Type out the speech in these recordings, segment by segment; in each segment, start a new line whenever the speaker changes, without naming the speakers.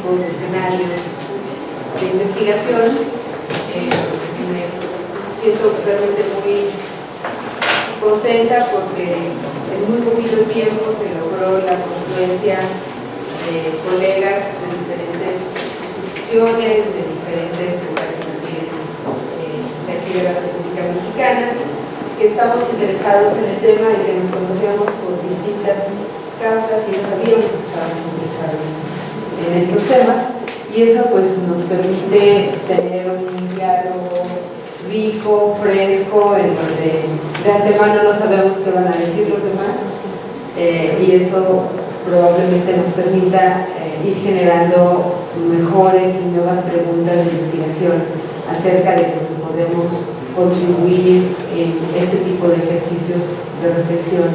tipos de escenarios de investigación. Me siento realmente muy contenta porque en muy poquito tiempo se logró la confluencia de colegas de diferentes instituciones, de diferentes lugares también de aquí de la República Mexicana, que estamos interesados en el tema y que nos conocíamos por distintas causas y no sabíamos que estábamos interesados en estos temas, y eso pues nos permite tener un diálogo rico, fresco, en donde de antemano no sabemos qué van a decir los demás, y eso probablemente nos permita ir generando mejores y nuevas preguntas de investigación acerca de lo que podemos contribuir en este tipo de ejercicios de reflexión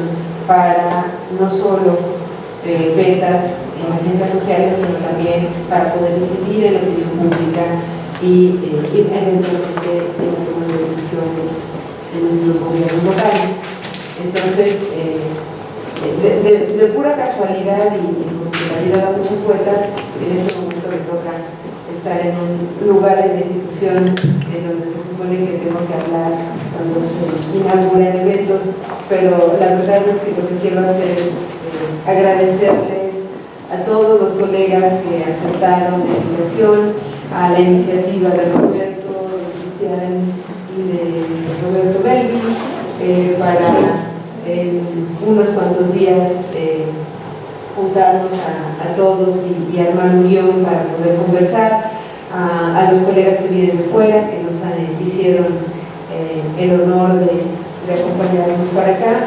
para no solo ventas en las ciencias sociales, sino también para poder incidir en la opinión pública y eventualmente en la toma de decisiones en nuestros gobiernos locales. Entonces, de pura casualidad y porque la vida da muchas vueltas, en este momento me toca estar en un lugar en la institución en donde se supone que tengo que hablar cuando se inauguran eventos, pero la verdad es que lo que quiero hacer es agradecerles a todos los colegas que aceptaron la invitación, a la iniciativa de Roberto, de Cristian y de Roberto Belvi para en unos cuantos días juntarnos a todos y armar un guión para poder conversar, a los colegas que vienen de fuera, que nos hicieron el honor de acompañarnos para acá,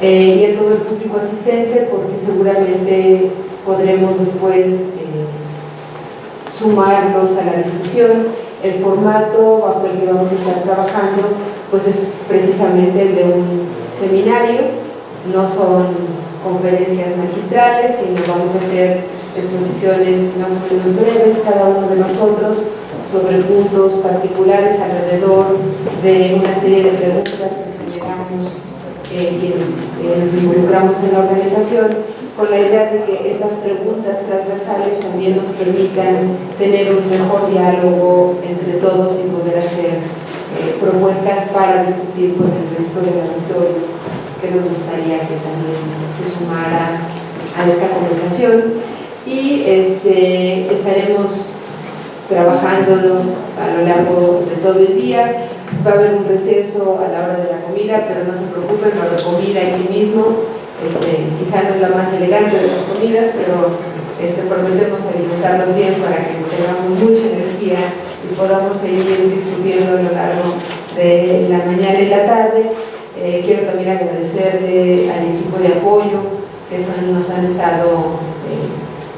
y a todo el público asistente, porque seguramente podremos después sumarlos a la discusión. El formato bajo el que vamos a estar trabajando pues es precisamente el de un seminario, no son conferencias magistrales, sino vamos a hacer exposiciones más o menos breves, cada uno de nosotros, sobre puntos particulares alrededor de una serie de preguntas que generamos quienes nos involucramos en la organización, con la idea de que estas preguntas transversales también nos permitan tener un mejor diálogo entre todos y poder hacer propuestas para discutir con el resto del auditorio, que nos gustaría que también se sumara a esta conversación. Y estaremos trabajando a lo largo de todo el día. Va a haber un receso a la hora de la comida, pero no se preocupen, va a haber comida aquí mismo. Quizá no es la más elegante de las comidas, pero prometemos alimentarnos bien para que tengamos mucha energía y podamos seguir discutiendo a lo largo de la mañana y la tarde. Quiero también agradecerle al equipo de apoyo que nos han estado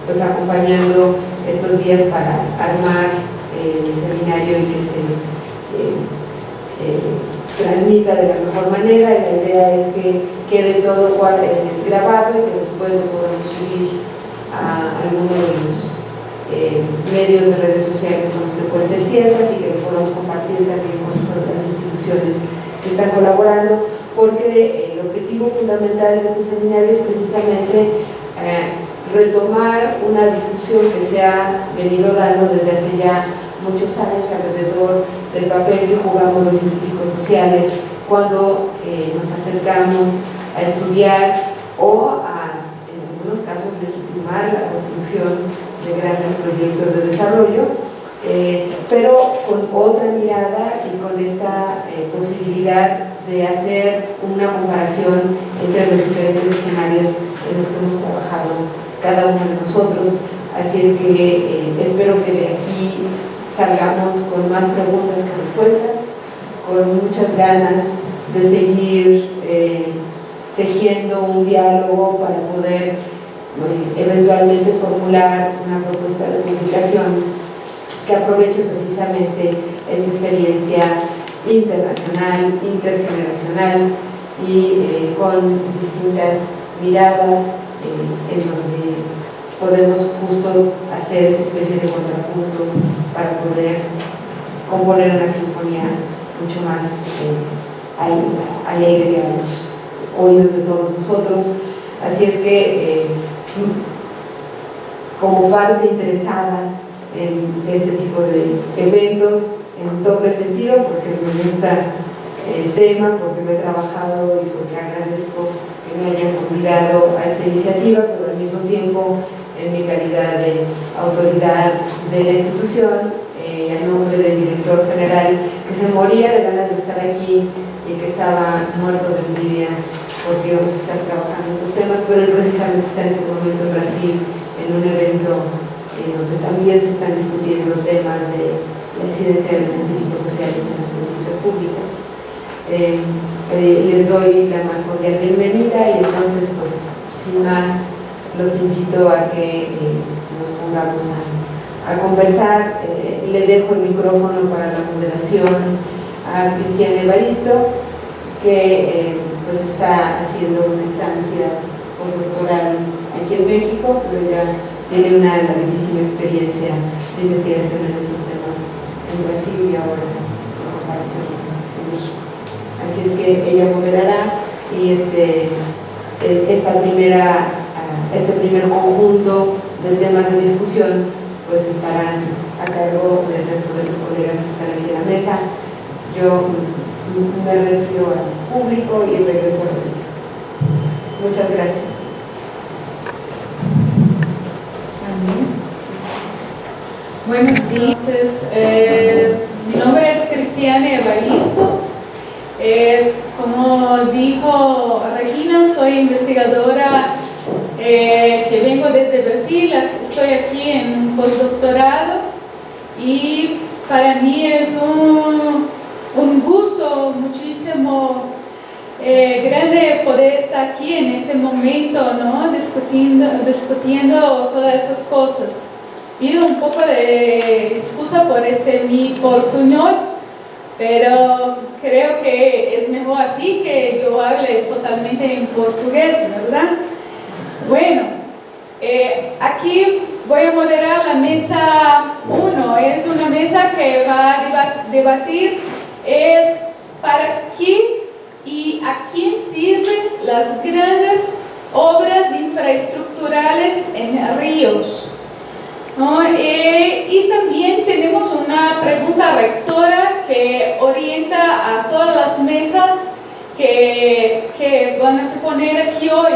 pues acompañando estos días para armar el seminario y que se transmita de la mejor manera. Y la idea es que quede todo grabado y que después lo podamos subir a alguno de los medios de redes sociales con los que cuenten ciestas y que lo podamos compartir también con las otras instituciones que están colaborando, porque el objetivo fundamental de este seminario es precisamente retomar una discusión que se ha venido dando desde hace ya muchos años alrededor del papel que jugamos los científicos sociales cuando nos acercamos a estudiar o a, en algunos casos, legitimar la construcción de grandes proyectos de desarrollo, pero con otra mirada y con esta posibilidad de hacer una comparación entre los diferentes escenarios en los que hemos trabajado cada uno de nosotros. Así es que espero que de aquí salgamos con más preguntas que respuestas, con muchas ganas de seguir tejiendo un diálogo para poder eventualmente formular una propuesta de publicación que aproveche precisamente esta experiencia internacional, intergeneracional y con distintas miradas en donde podemos justo hacer esta especie de contrapunto para poder componer una sinfonía mucho más alegre a los oídos de todos nosotros. Así es que como parte interesada en este tipo de eventos en doble sentido, porque me gusta el tema, porque lo he trabajado y porque agradezco que me hayan convidado a esta iniciativa, pero al mismo tiempo en mi calidad de autoridad de la institución, a nombre del director general, que se moría de ganas de estar aquí y que estaba muerto de envidia porque vamos a estar trabajando estos temas, pero él precisamente está en este momento en Brasil en un evento donde también se están discutiendo temas de la incidencia de los científicos sociales en las políticas públicas. Les doy la más cordial bienvenida y entonces, pues, sin más, los invito a que nos pongamos a conversar. Le dejo el micrófono para la moderación a Cristiana Evaristo, que pues está haciendo una estancia postdoctoral aquí en México, pero ya tiene una larguísima experiencia de investigación en estos temas en Brasil y ahora en comparación en México. Así es que ella moderará y este primer conjunto de temas de discusión pues estarán a cargo del resto de los colegas que están aquí en la mesa. Yo me retiro al público y regreso a la pública. Muchas gracias.
Buenos días. Mi nombre es Cristiana Evaristo. Como dijo Regina, soy investigadora que vengo desde Brasil. Estoy aquí en un postdoctorado y para mí es un gusto muchísimo grande poder estar aquí en este momento, ¿no? discutiendo todas esas cosas. Pido un poco de excusa por mi portuñol, pero creo que es mejor así que yo hable totalmente en portugués, ¿verdad? Bueno, aquí voy a moderar la mesa 1. Es una mesa que va a debatir para qué y a quién sirven las grandes obras infraestructurales en ríos, ¿no? Y también tenemos una pregunta rectora que orienta a todas las mesas que van a poner aquí hoy,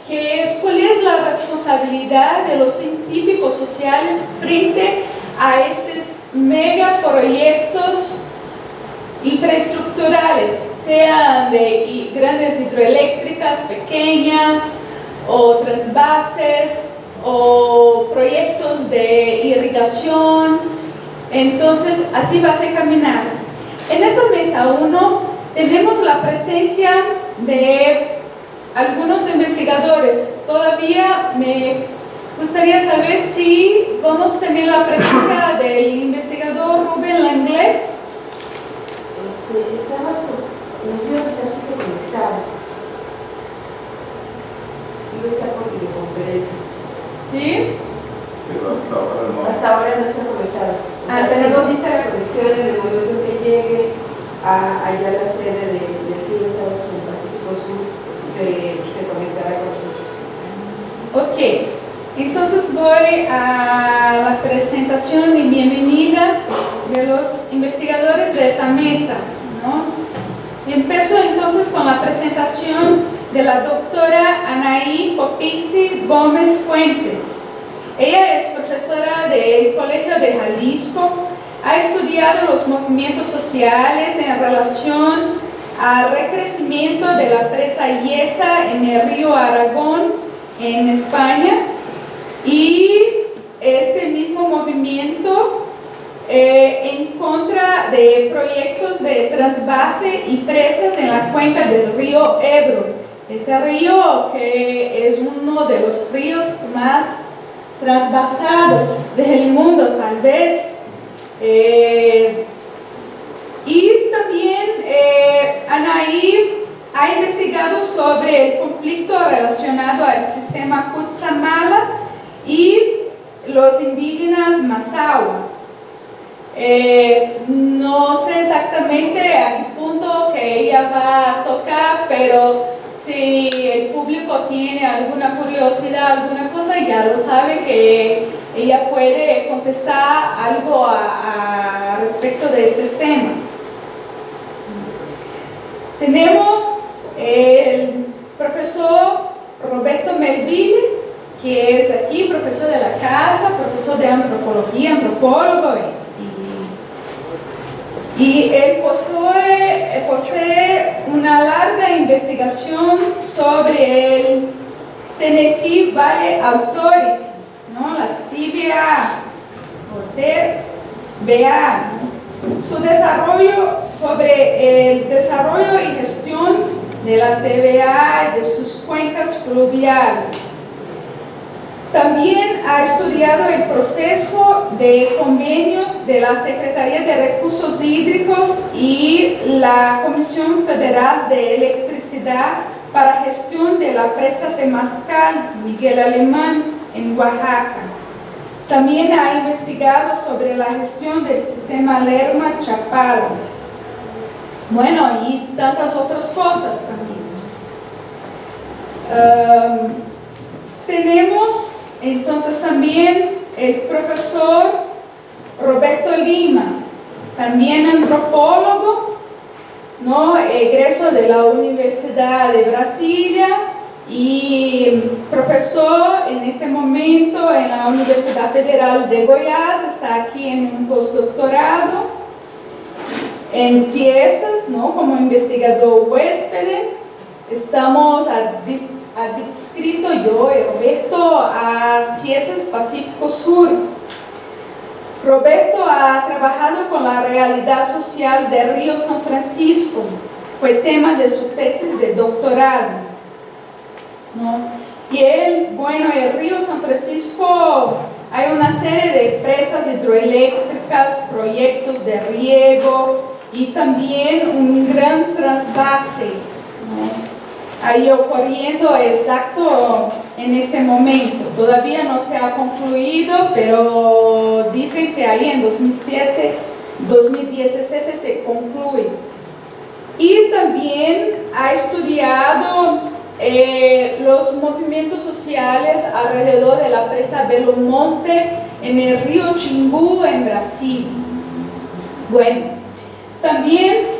que es cuál es la responsabilidad de los científicos sociales frente a estos megaproyectos infraestructurales, sean de grandes hidroeléctricas pequeñas o trasvases o proyectos de irrigación. Entonces, así va a caminar. En esta mesa 1 tenemos la presencia de algunos investigadores. Todavía me gustaría saber si vamos a tener la presencia del investigador Rubén Langlais.
No sé si se conectaba. Iba a estar por videoconferencia.
¿Sí?
Pero hasta ahora no.
Hasta ahora no se ha conectado. O sea,
Sí.
tenemos lista la conexión en el momento que llegue allá a la sede del CIESAS en Pacífico Sur, se conectará con nosotros.
Ok, entonces voy a la presentación y bienvenida de los investigadores de esta mesa, ¿no? Empiezo entonces con la presentación de la doctora Anaí Popizzi Gómez Fuentes. Ella es profesora del Colegio de Jalisco, ha estudiado los movimientos sociales en relación al recrecimiento de la presa Yesa en el río Aragón, en España, y este mismo movimiento en contra de proyectos de trasvase y presas en la cuenca del río Ebro. Este río que es uno de los ríos más trasvasados del mundo, tal vez. Y también Anaí ha investigado sobre el conflicto relacionado al sistema Cutzamala y los indígenas Mazahua. No sé exactamente a qué punto que ella va a tocar, pero si el público tiene alguna curiosidad, alguna cosa, ya lo sabe que ella puede contestar algo a respecto de estos temas. Tenemos el profesor Roberto Melville, que es aquí profesor de la casa, profesor de antropología, antropólogo, y él posee una larga investigación sobre el Tennessee Valley Authority, ¿no? La TVA, ¿no? Su desarrollo sobre el desarrollo y gestión de la TVA y de sus cuencas fluviales. También ha estudiado el proceso de convenios de la Secretaría de Recursos Hídricos y la Comisión Federal de Electricidad para gestión de la presa Temazcal Miguel Alemán en Oaxaca. También ha investigado sobre la gestión del sistema Lerma-Chapala. Bueno, y tantas otras cosas también. Tenemos entonces también el profesor Roberto Lima, también antropólogo, ¿no? Egreso de la Universidad de Brasilia y profesor en este momento en la Universidad Federal de Goiás, está aquí en un postdoctorado en Ciencias, ¿no? Como investigador huésped. Estamos adscrito yo y Roberto a Ciencias Pacífico Sur. Roberto ha trabajado con la realidad social de Río San Francisco. Fue tema de su tesis de doctorado, ¿no? Y el Río San Francisco, hay una serie de presas hidroeléctricas, proyectos de riego y también un gran trasvase, ¿no? Ahí ocurriendo exacto en este momento. Todavía no se ha concluido, pero dicen que ahí en 2017 se concluye. Y también ha estudiado los movimientos sociales alrededor de la presa Belo Monte en el río Xingu en Brasil. Bueno, también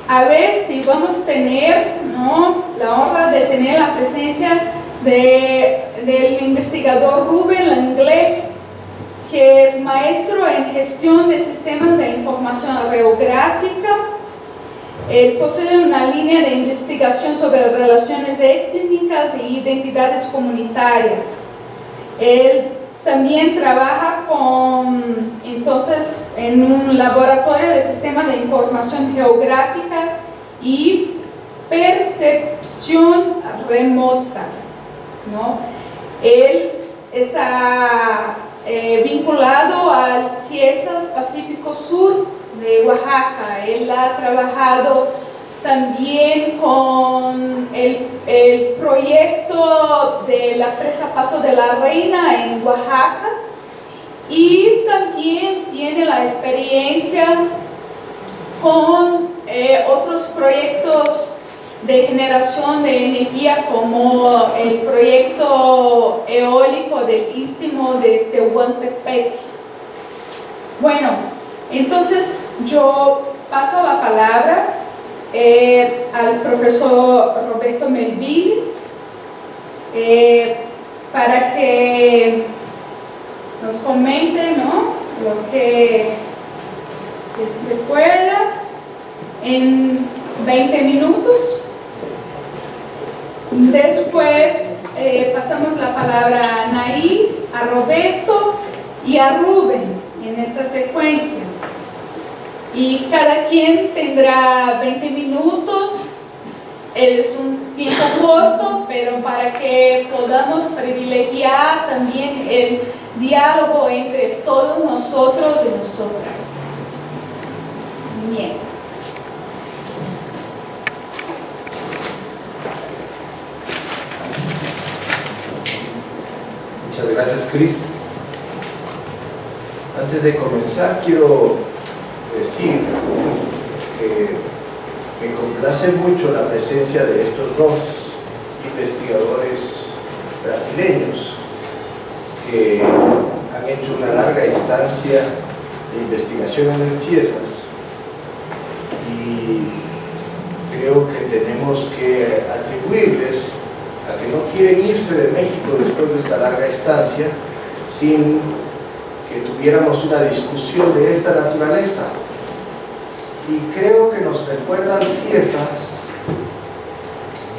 a ver si vamos a tener, ¿no?, la honra de tener la presencia del investigador Rubén Langlais, que es maestro en gestión de sistemas de información geográfica. Él posee una línea de investigación sobre relaciones étnicas e identidades comunitarias. Él también trabaja en un laboratorio de sistemas de información geográfica y percepción remota, ¿no? Él está vinculado al Ciencias Pacífico Sur de Oaxaca. Él ha trabajado también con el proyecto de la presa Paso de la Reina en Oaxaca, y también tiene la experiencia con otros proyectos de generación de energía, como el proyecto eólico del Istmo de Tehuantepec. Bueno, entonces yo paso la palabra al profesor Roberto Melville para que nos comente, ¿no?, lo que se pueda en 20 minutos. Después pasamos la palabra a Anaí, a Roberto y a Rubén en esta secuencia. Y cada quien tendrá 20 minutos. Es un tiempo corto, pero para que podamos privilegiar también el diálogo entre todos nosotros y nosotras. Bien.
Muchas gracias, Cris. Antes de comenzar, quiero decir que Me complace mucho la presencia de estos dos investigadores brasileños que han hecho una larga instancia de investigación en el CIESAS, y creo que tenemos que atribuirles a que no quieren irse de México después de esta larga estancia sin que tuviéramos una discusión de esta naturaleza. Y creo que nos recuerdan CIESAS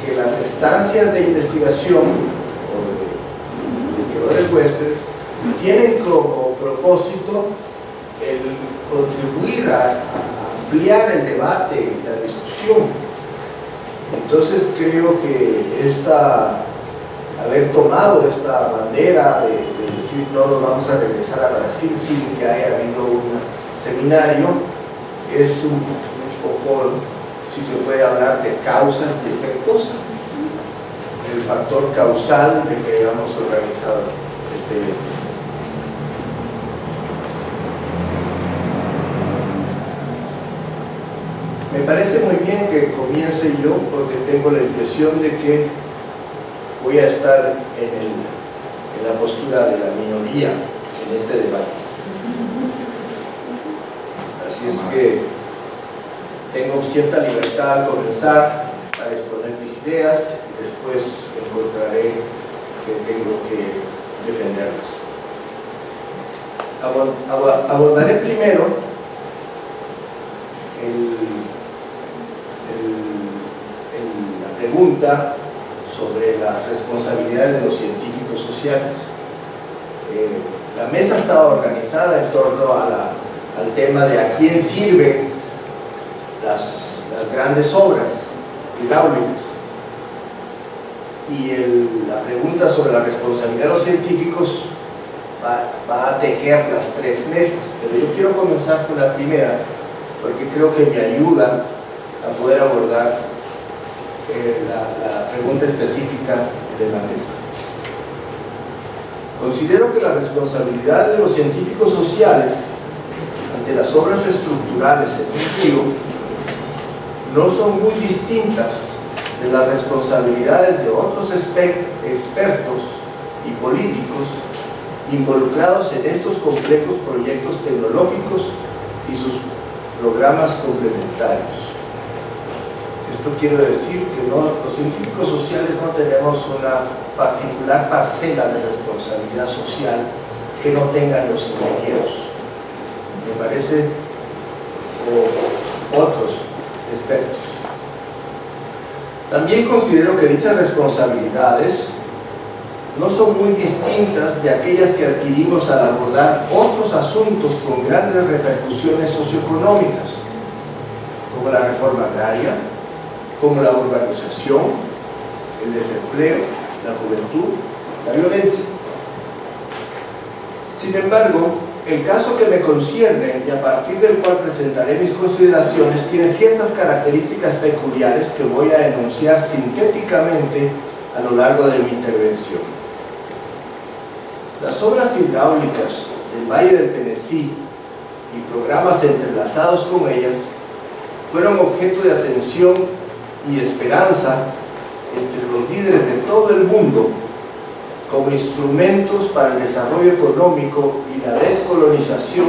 que las estancias de investigación o de investigadores huéspedes tienen como propósito el contribuir a ampliar el debate y la discusión. Entonces creo que haber tomado esta bandera de decir no nos vamos a regresar a Brasil sin que haya habido un seminario, es un poco, si se puede hablar de causas y efectos, el factor causal de que hayamos organizado este evento. Me parece muy bien que comience yo, porque tengo la impresión de que voy a estar en la postura de la minoría en este debate. Así es que tengo cierta libertad al comenzar a exponer mis ideas y después encontraré que tengo que defenderlas. Abordaré primero la pregunta sobre las responsabilidades de los científicos sociales. La mesa estaba organizada en torno al tema de a quién sirven las grandes obras hidráulicas, y la pregunta sobre la responsabilidad de los científicos va a tejer las tres mesas, pero yo quiero comenzar con la primera porque creo que me ayuda a poder abordar la pregunta específica de la mesa. Considero que la responsabilidad de los científicos sociales ante las obras estructurales en un río no son muy distintas de las responsabilidades de otros expertos y políticos involucrados en estos complejos proyectos tecnológicos y sus programas complementarios. Esto quiere decir que los científicos sociales no tenemos una particular parcela de responsabilidad social que no tengan los ingenieros, me parece, o otros expertos. También considero que dichas responsabilidades no son muy distintas de aquellas que adquirimos al abordar otros asuntos con grandes repercusiones socioeconómicas, como la reforma agraria, como la urbanización, el desempleo, la juventud, la violencia. Sin embargo, el caso que me concierne y a partir del cual presentaré mis consideraciones tiene ciertas características peculiares que voy a enunciar sintéticamente a lo largo de mi intervención. Las obras hidráulicas del Valle del Tennessee y programas entrelazados con ellas fueron objeto de atención y esperanza entre los líderes de todo el mundo como instrumentos para el desarrollo económico y la descolonización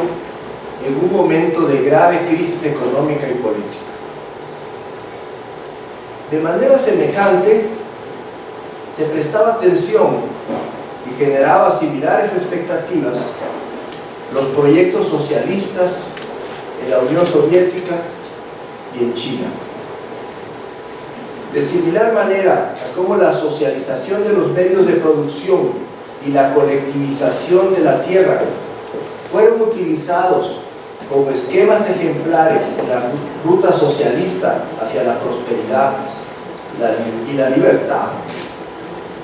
en un momento de grave crisis económica y política. De manera semejante, se prestaba atención y generaba similares expectativas los proyectos socialistas en la Unión Soviética y en China. De similar manera a cómo la socialización de los medios de producción y la colectivización de la tierra fueron utilizados como esquemas ejemplares en la ruta socialista hacia la prosperidad y la libertad,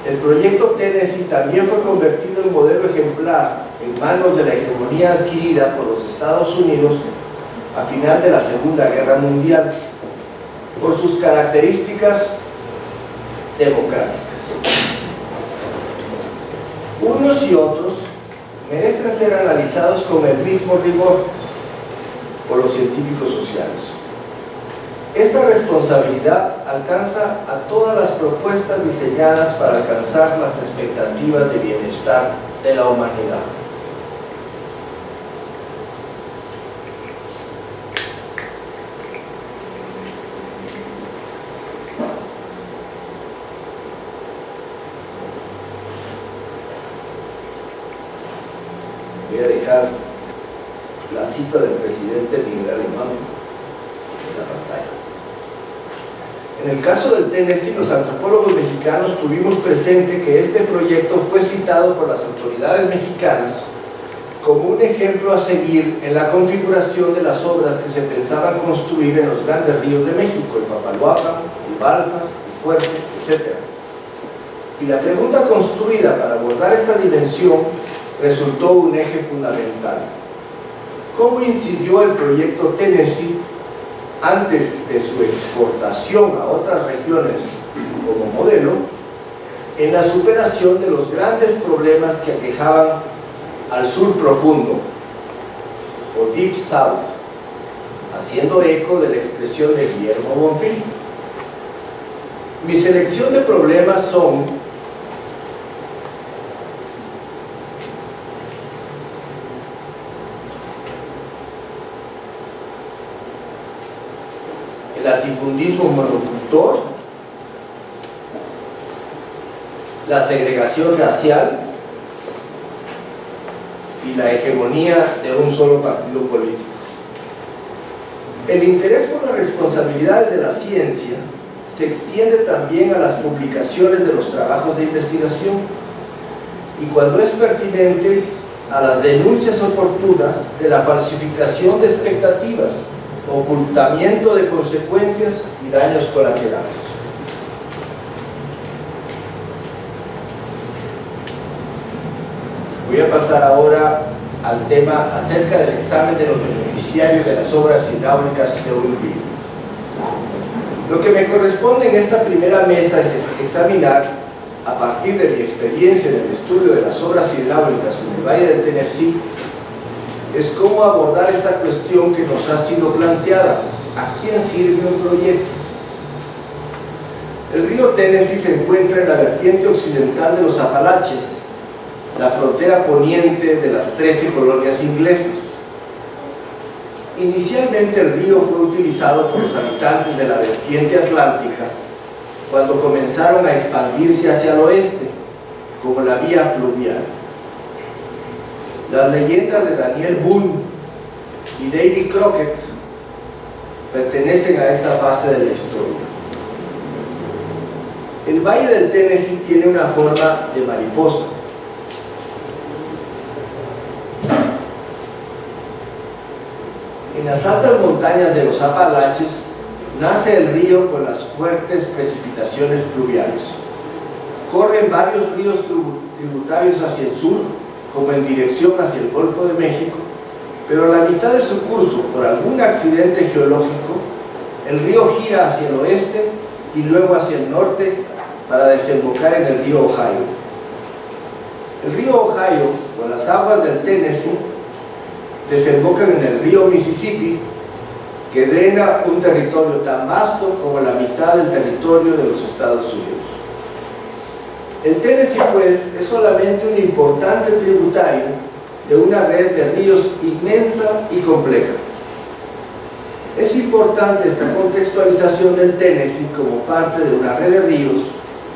el proyecto Tennessee también fue convertido en modelo ejemplar en manos de la hegemonía adquirida por los Estados Unidos a final de la Segunda Guerra Mundial, por sus características democráticas. Unos y otros merecen ser analizados con el mismo rigor por los científicos sociales. Esta responsabilidad alcanza a todas las propuestas diseñadas para alcanzar las expectativas de bienestar de la humanidad. Voy a dejar la cita del presidente Miguel Alemán en la pantalla. En el caso del Tennessee, los antropólogos mexicanos tuvimos presente que este proyecto fue citado por las autoridades mexicanas como un ejemplo a seguir en la configuración de las obras que se pensaban construir en los grandes ríos de México, el Papaloapan, el Balsas, el Fuerte, etc. Y la pregunta construida para abordar esta dimensión resultó un eje fundamental. ¿Cómo incidió el proyecto Tennessee antes de su exportación a otras regiones como modelo en la superación de los grandes problemas que aquejaban al sur profundo o Deep South, haciendo eco de la expresión de Guillermo Bonfil? Mi selección de problemas son: el latifundismo monocultor, la segregación racial y la hegemonía de un solo partido político. El interés por las responsabilidades de la ciencia se extiende también a las publicaciones de los trabajos de investigación y, cuando es pertinente, a las denuncias oportunas de la falsificación de expectativas, ocultamiento de consecuencias y daños colaterales. Voy a pasar ahora al tema acerca del examen de los beneficiarios de las obras hidráulicas de un río. Lo que me corresponde en esta primera mesa es examinar, a partir de mi experiencia en el estudio de las obras hidráulicas en el Valle del Tennessee, es cómo abordar esta cuestión que nos ha sido planteada: ¿a quién sirve un proyecto? El río Tennessee se encuentra en la vertiente occidental de los Apalaches, la frontera poniente de las 13 colonias inglesas. Inicialmente el río fue utilizado por los habitantes de la vertiente atlántica cuando comenzaron a expandirse hacia el oeste, como la vía fluvial. Las leyendas de Daniel Boone y Davy Crockett pertenecen a esta fase de la historia. El Valle del Tennessee tiene una forma de mariposa. En las altas montañas de los Apalaches nace el río con las fuertes precipitaciones pluviales. Corren varios ríos tributarios hacia el sur, como en dirección hacia el Golfo de México, pero a la mitad de su curso, por algún accidente geológico, el río gira hacia el oeste y luego hacia el norte para desembocar en el río Ohio. El río Ohio, con las aguas del Tennessee, desembocan en el río Mississippi, que drena un territorio tan vasto como la mitad del territorio de los Estados Unidos. El Tennessee, pues, es solamente un importante tributario de una red de ríos inmensa y compleja. Es importante esta contextualización del Tennessee como parte de una red de ríos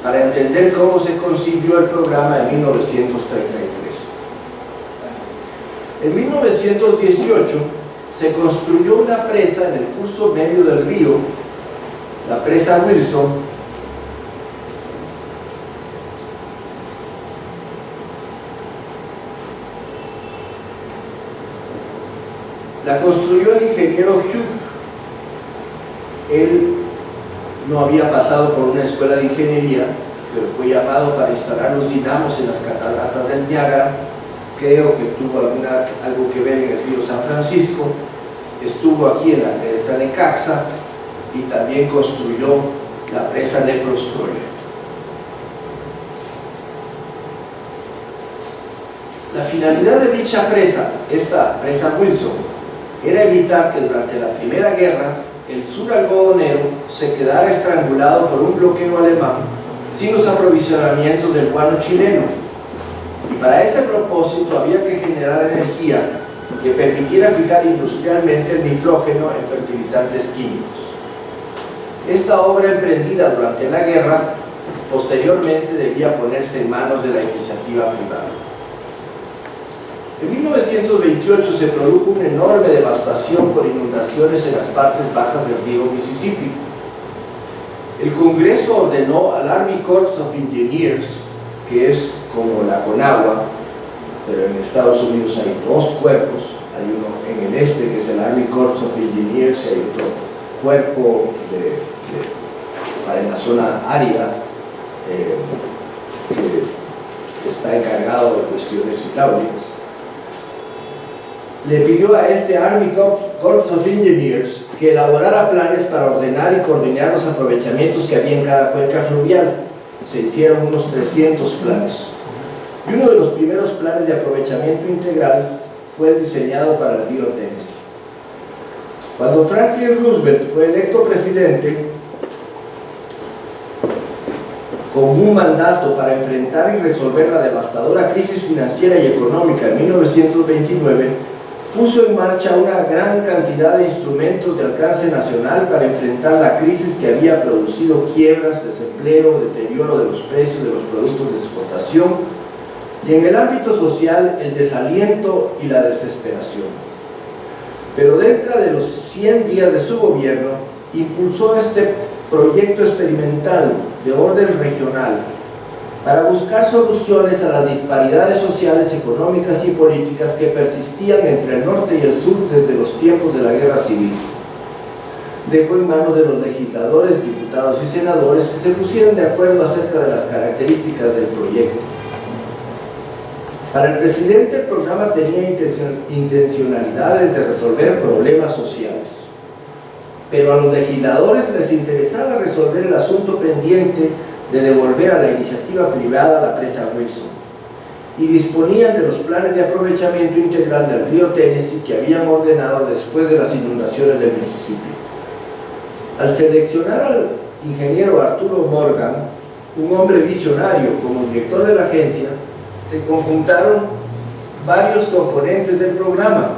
para entender cómo se concibió el programa en 1933. En 1918 se construyó una presa en el curso medio del río, la presa Wilson, la construyó el ingeniero Hugh. Él no había pasado por una escuela de ingeniería, pero fue llamado para instalar los dinamos en las cataratas del Niágara. Creo que tuvo algo que ver en el río San Francisco. Estuvo aquí en la presa Necaxa y también construyó la presa Neprostroya. La finalidad de dicha presa, esta presa Wilson, era evitar que durante la Primera Guerra el sur algodonero se quedara estrangulado por un bloqueo alemán sin los aprovisionamientos del guano chileno. Y para ese propósito había que generar energía que permitiera fijar industrialmente el nitrógeno en fertilizantes químicos. Esta obra emprendida durante la guerra posteriormente debía ponerse en manos de la iniciativa privada. En 1928 se produjo una enorme devastación por inundaciones en las partes bajas del río Mississippi. El Congreso ordenó al Army Corps of Engineers, que es como la CONAGUA, pero en Estados Unidos hay dos cuerpos, hay uno en el este que es el Army Corps of Engineers y hay otro cuerpo para la zona árida que está encargado de cuestiones hidráulicas. Le pidió a este Army Corps of Engineers que elaborara planes para ordenar y coordinar los aprovechamientos que había en cada cuenca fluvial. Se hicieron unos 300 planes. Y uno de los primeros planes de aprovechamiento integral fue el diseñado para el río Tennessee. Cuando Franklin Roosevelt fue electo presidente, con un mandato para enfrentar y resolver la devastadora crisis financiera y económica de 1929, puso en marcha una gran cantidad de instrumentos de alcance nacional para enfrentar la crisis que había producido quiebras, desempleo, deterioro de los precios de los productos de exportación y en el ámbito social el desaliento y la desesperación. Pero dentro de los 100 días de su gobierno impulsó este proyecto experimental de orden regional para buscar soluciones a las disparidades sociales, económicas y políticas que persistían entre el norte y el sur desde los tiempos de la Guerra Civil. Dejó en manos de los legisladores, diputados y senadores que se pusieran de acuerdo acerca de las características del proyecto. Para el presidente el programa tenía intencionalidades de resolver problemas sociales, pero a los legisladores les interesaba resolver el asunto pendiente de devolver a la iniciativa privada la presa Wilson, y disponían de los planes de aprovechamiento integral del río Tennessee que habían ordenado después de las inundaciones del Mississippi. Al seleccionar al ingeniero Arturo Morgan, un hombre visionario como director de la agencia, se conjuntaron varios componentes del programa.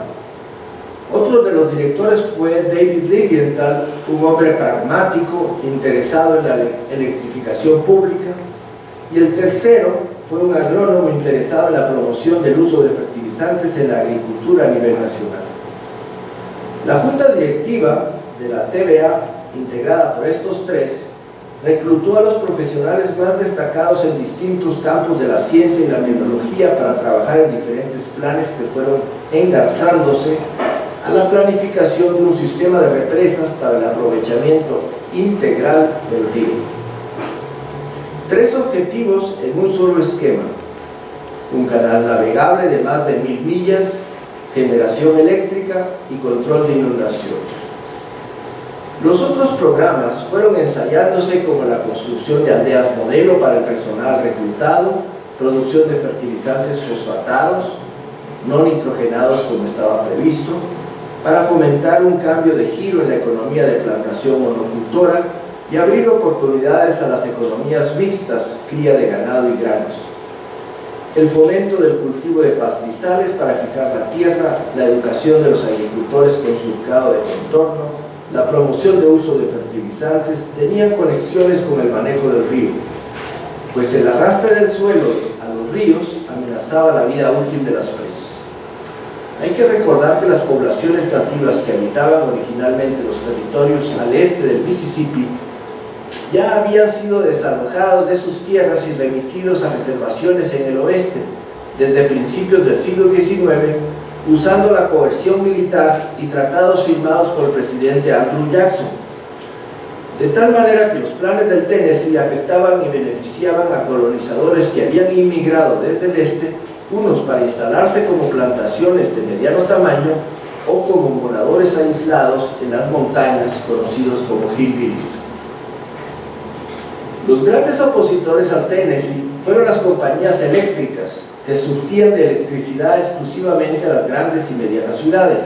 Otro de los directores fue David Lilienthal, un hombre pragmático, interesado en la electrificación pública, y el tercero fue un agrónomo interesado en la promoción del uso de fertilizantes en la agricultura a nivel nacional. La junta directiva de la TVA, integrada por estos tres, reclutó a los profesionales más destacados en distintos campos de la ciencia y la tecnología para trabajar en diferentes planes que fueron engarzándose a la planificación de un sistema de represas para el aprovechamiento integral del río. 3 objetivos en un solo esquema: un canal navegable de más de 1000 millas, generación eléctrica y control de inundaciones. Los otros programas fueron ensayándose como la construcción de aldeas modelo para el personal reclutado, producción de fertilizantes fosfatados, no nitrogenados como estaba previsto, para fomentar un cambio de giro en la economía de plantación monocultora y abrir oportunidades a las economías mixtas, cría de ganado y granos. El fomento del cultivo de pastizales para fijar la tierra, la educación de los agricultores con surcado de contorno, la promoción de uso de fertilizantes tenían conexiones con el manejo del río, pues el arrastre del suelo a los ríos amenazaba la vida útil de las presas. Hay que recordar que las poblaciones nativas que habitaban originalmente los territorios al este del Mississippi ya habían sido desalojados de sus tierras y remitidos a reservaciones en el oeste desde principios del siglo XIX, usando la coerción militar y tratados firmados por el presidente Andrew Jackson, de tal manera que los planes del Tennessee afectaban y beneficiaban a colonizadores que habían inmigrado desde el este, unos para instalarse como plantaciones de mediano tamaño o como moradores aislados en las montañas conocidos como hillbillies. Los grandes opositores al Tennessee fueron las compañías eléctricas que surtían de electricidad exclusivamente a las grandes y medianas ciudades.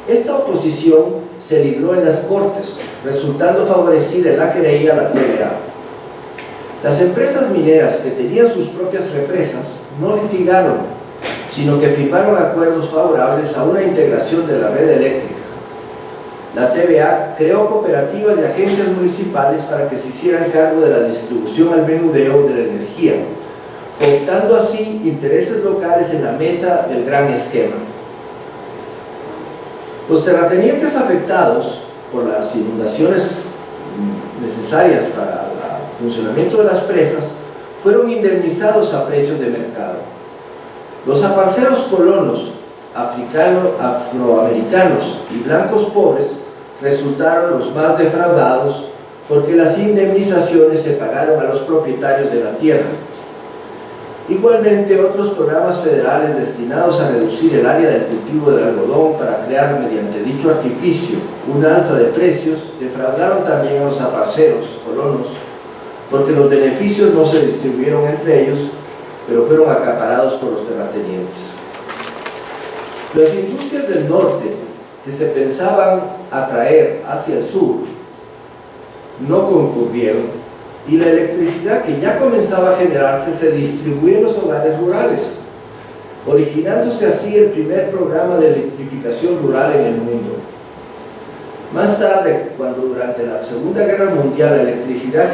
Esta oposición se libró en las Cortes, resultando favorecida en la querella la TVA. Las empresas mineras que tenían sus propias represas no litigaron, sino que firmaron acuerdos favorables a una integración de la red eléctrica. La TVA creó cooperativas de agencias municipales para que se hicieran cargo de la distribución al menudeo de la energía, optando así intereses locales en la mesa del gran esquema. Los terratenientes afectados por las inundaciones necesarias para el funcionamiento de las presas fueron indemnizados a precios de mercado. Los aparceros colonos afroamericanos y blancos pobres resultaron los más defraudados porque las indemnizaciones se pagaron a los propietarios de la tierra. Igualmente, otros programas federales destinados a reducir el área del cultivo del algodón para crear mediante dicho artificio una alza de precios defraudaron también a los aparceros colonos porque los beneficios no se distribuyeron entre ellos, pero fueron acaparados por los terratenientes. Las industrias del norte que se pensaban atraer hacia el sur no concurrieron y la electricidad que ya comenzaba a generarse se distribuyó en los hogares rurales, originándose así el primer programa de electrificación rural en el mundo. Más tarde, cuando durante la Segunda Guerra Mundial la electricidad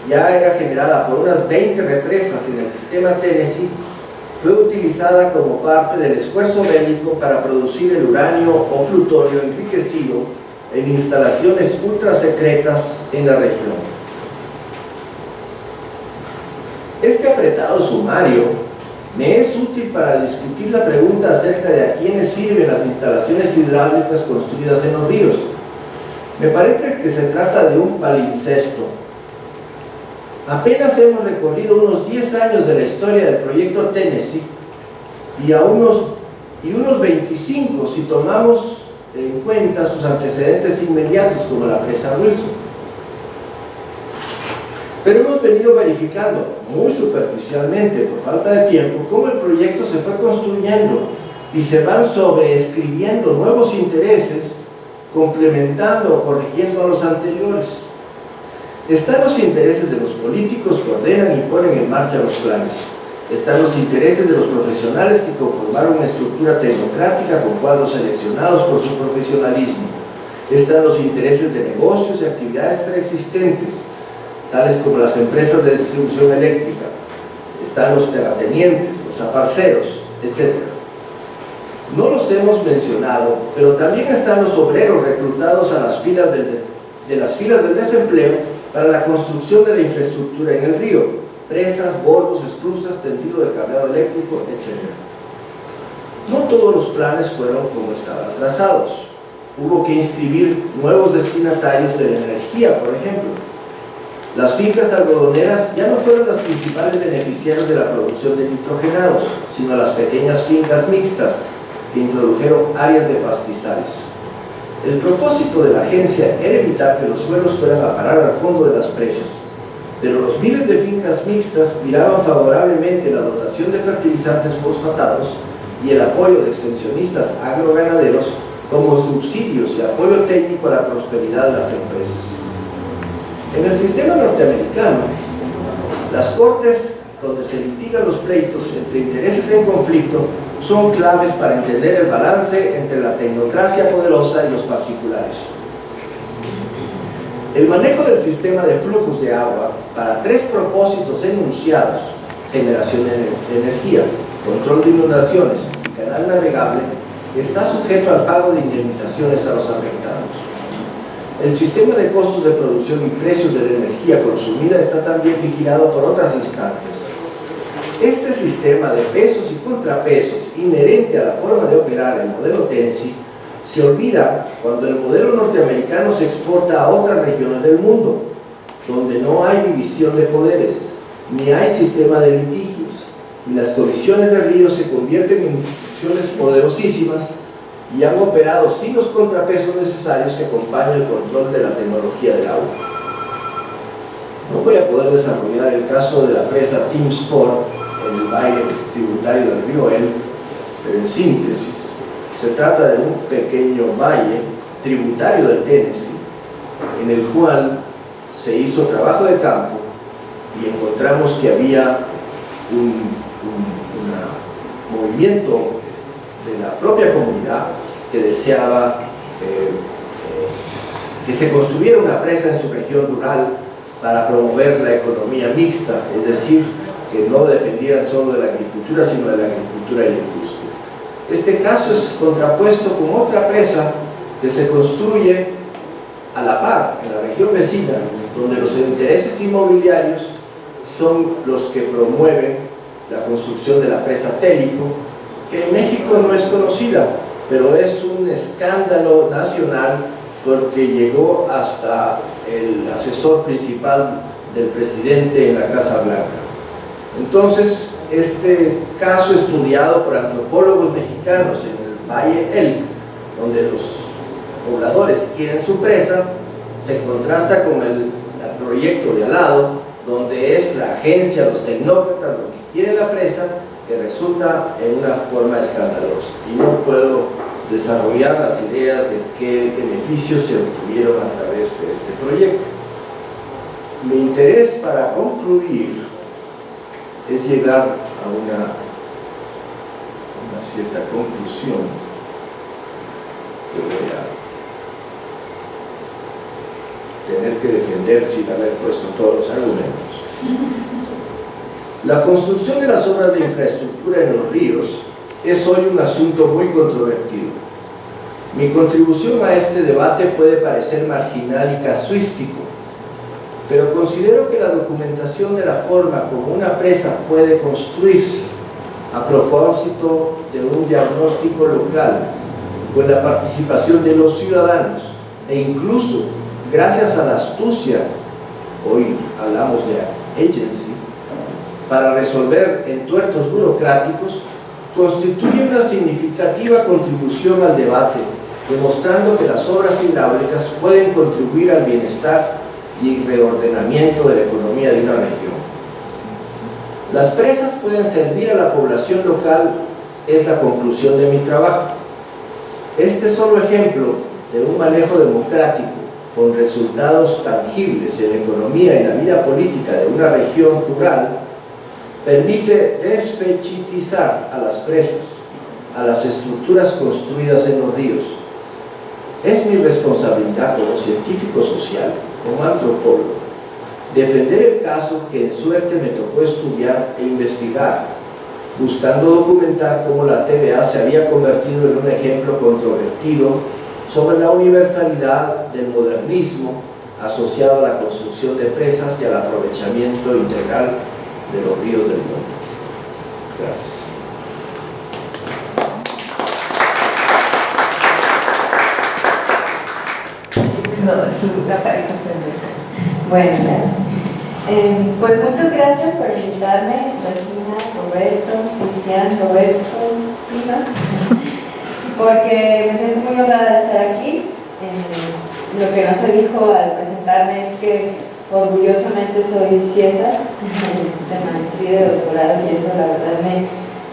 ya era generada por unas 20 represas en el sistema Tennessee, fue utilizada como parte del esfuerzo bélico para producir el uranio o plutonio enriquecido en instalaciones ultra secretas en la región. Este apretado sumario me es útil para discutir la pregunta acerca de a quiénes sirven las instalaciones hidráulicas construidas en los ríos. Me parece que se trata de un palimpsesto. Apenas hemos recorrido unos 10 años de la historia del proyecto Tennessee y unos 25 si tomamos en cuenta sus antecedentes inmediatos como la presa Wilson. Pero hemos venido verificando muy superficialmente, por falta de tiempo, cómo el proyecto se fue construyendo y se van sobreescribiendo nuevos intereses, complementando o corrigiendo a los anteriores. Están los intereses de los políticos que ordenan y ponen en marcha los planes. Están los intereses de los profesionales que conformaron una estructura tecnocrática con cuadros seleccionados por su profesionalismo. Están los intereses de negocios y actividades preexistentes, tales como las empresas de distribución eléctrica. Están los terratenientes, los aparceros, etc. No los hemos mencionado, pero también están los obreros reclutados a las filas del desempleo para la construcción de la infraestructura en el río, presas, bordos, esclusas, tendido de cableado eléctrico, etc. No todos los planes fueron como estaban trazados. Hubo que inscribir nuevos destinatarios de la energía, por ejemplo. Las fincas algodoneras ya no fueron las principales beneficiarias de la producción de nitrogenados, sino las pequeñas fincas mixtas que introdujeron áreas de pastizales. El propósito de la agencia era evitar que los suelos fueran a parar al fondo de las presas, pero los miles de fincas mixtas miraban favorablemente la dotación de fertilizantes fosfatados y el apoyo de extensionistas agroganaderos como subsidios y apoyo técnico a la prosperidad de las empresas. En el sistema norteamericano, las cortes donde se litigan los pleitos entre intereses en conflicto son claves para entender el balance entre la tecnocracia poderosa y los particulares. El manejo del sistema de flujos de agua para 3 propósitos enunciados: generación de energía, control de inundaciones y canal navegable, está sujeto al pago de indemnizaciones a los afectados. El sistema de costos de producción y precios de la energía consumida está también vigilado por otras instancias. Este sistema de pesos y contrapesos inherente a la forma de operar el modelo Tennessee se olvida cuando el modelo norteamericano se exporta a otras regiones del mundo, donde no hay división de poderes, ni hay sistema de litigios, y las comisiones de río se convierten en instituciones poderosísimas y han operado sin los contrapesos necesarios que acompañan el control de la tecnología del agua. No voy a poder desarrollar el caso de la presa Tims Ford en el valle tributario del río El, pero en síntesis, Se trata de un pequeño valle tributario del Tennessee, en el cual se hizo trabajo de campo y encontramos que había un movimiento de la propia comunidad que deseaba que se construyera una presa en su región rural para promover la economía mixta, es decir, que no dependieran solo de la agricultura, sino de la agricultura y la industria. Este caso es contrapuesto con otra presa que se construye a la par, en la región vecina, donde los intereses inmobiliarios son los que promueven la construcción de la presa Télico, que en México no es conocida, pero es un escándalo nacional porque llegó hasta el asesor principal del presidente en la Casa Blanca. Entonces, este caso estudiado por antropólogos mexicanos en el Valle Elk, donde los pobladores quieren su presa, se contrasta con el proyecto de al lado, donde es la agencia, los tecnócratas, los que quieren la presa, que resulta en una forma escandalosa. Y no puedo desarrollar las ideas de qué beneficios se obtuvieron a través de este proyecto. Mi interés para concluir es llegar a una cierta conclusión que voy a tener que defender sin haber puesto todos los argumentos. La construcción de las obras de infraestructura en los ríos es hoy un asunto muy controvertido. Mi contribución a este debate puede parecer marginal y casuístico, pero considero que la documentación de la forma como una presa puede construirse a propósito de un diagnóstico local, con la participación de los ciudadanos e incluso gracias a la astucia, hoy hablamos de agency, para resolver entuertos burocráticos, constituye una significativa contribución al debate, demostrando que las obras hidráulicas pueden contribuir al bienestar y reordenamiento de la economía de una región. Las presas pueden servir a la población local, es la conclusión de mi trabajo. Este solo ejemplo de un manejo democrático con resultados tangibles en la economía y la vida política de una región rural permite desfechetizar a las presas, a las estructuras construidas en los ríos. Es mi responsabilidad como científico social, como antropólogo, defender el caso que en suerte me tocó estudiar e investigar, buscando documentar cómo la TVA se había convertido en un ejemplo controvertido sobre la universalidad del modernismo asociado a la construcción de presas y al aprovechamiento integral de los ríos del mundo. Gracias.
No, es una carita pendeja.
Bueno, pues muchas gracias por invitarme, Regina, Roberto, Cristian, Roberto, Tina, porque me siento muy honrada de estar aquí. Lo que no se dijo al presentarme es que orgullosamente soy CIESAS, de maestría y de doctorado, y eso la verdad me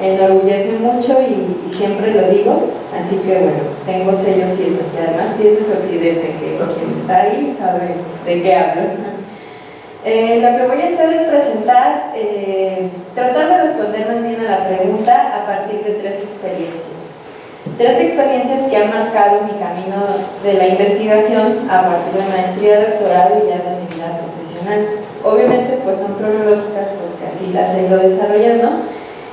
enorgullece mucho y siempre lo digo, así que bueno, tengo sello CIESAS y además CIESAS Occidente, que quien está ahí sabe de qué hablo. Lo que voy a hacer es presentar, tratar de responder más bien a la pregunta a partir de tres experiencias que han marcado mi camino de la investigación a partir de maestría, doctorado y ya de mi vida profesional. Obviamente pues son cronológicas porque así las he ido desarrollando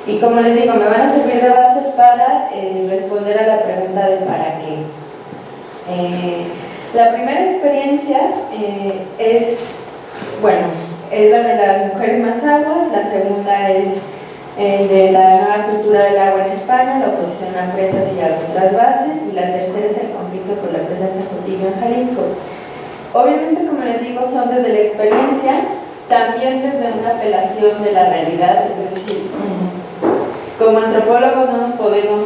y como les digo, me van a servir de base para responder a la pregunta de ¿para qué? La primera experiencia es la de las mujeres más aguas, la segunda es de la nueva cultura del agua en España, la oposición a presas y a su trasvase, y la tercera es el conflicto por la presa de Zapotillo en Jalisco. Obviamente, como les digo, son desde la experiencia, también desde una apelación de la realidad, es decir, como antropólogos no nos podemos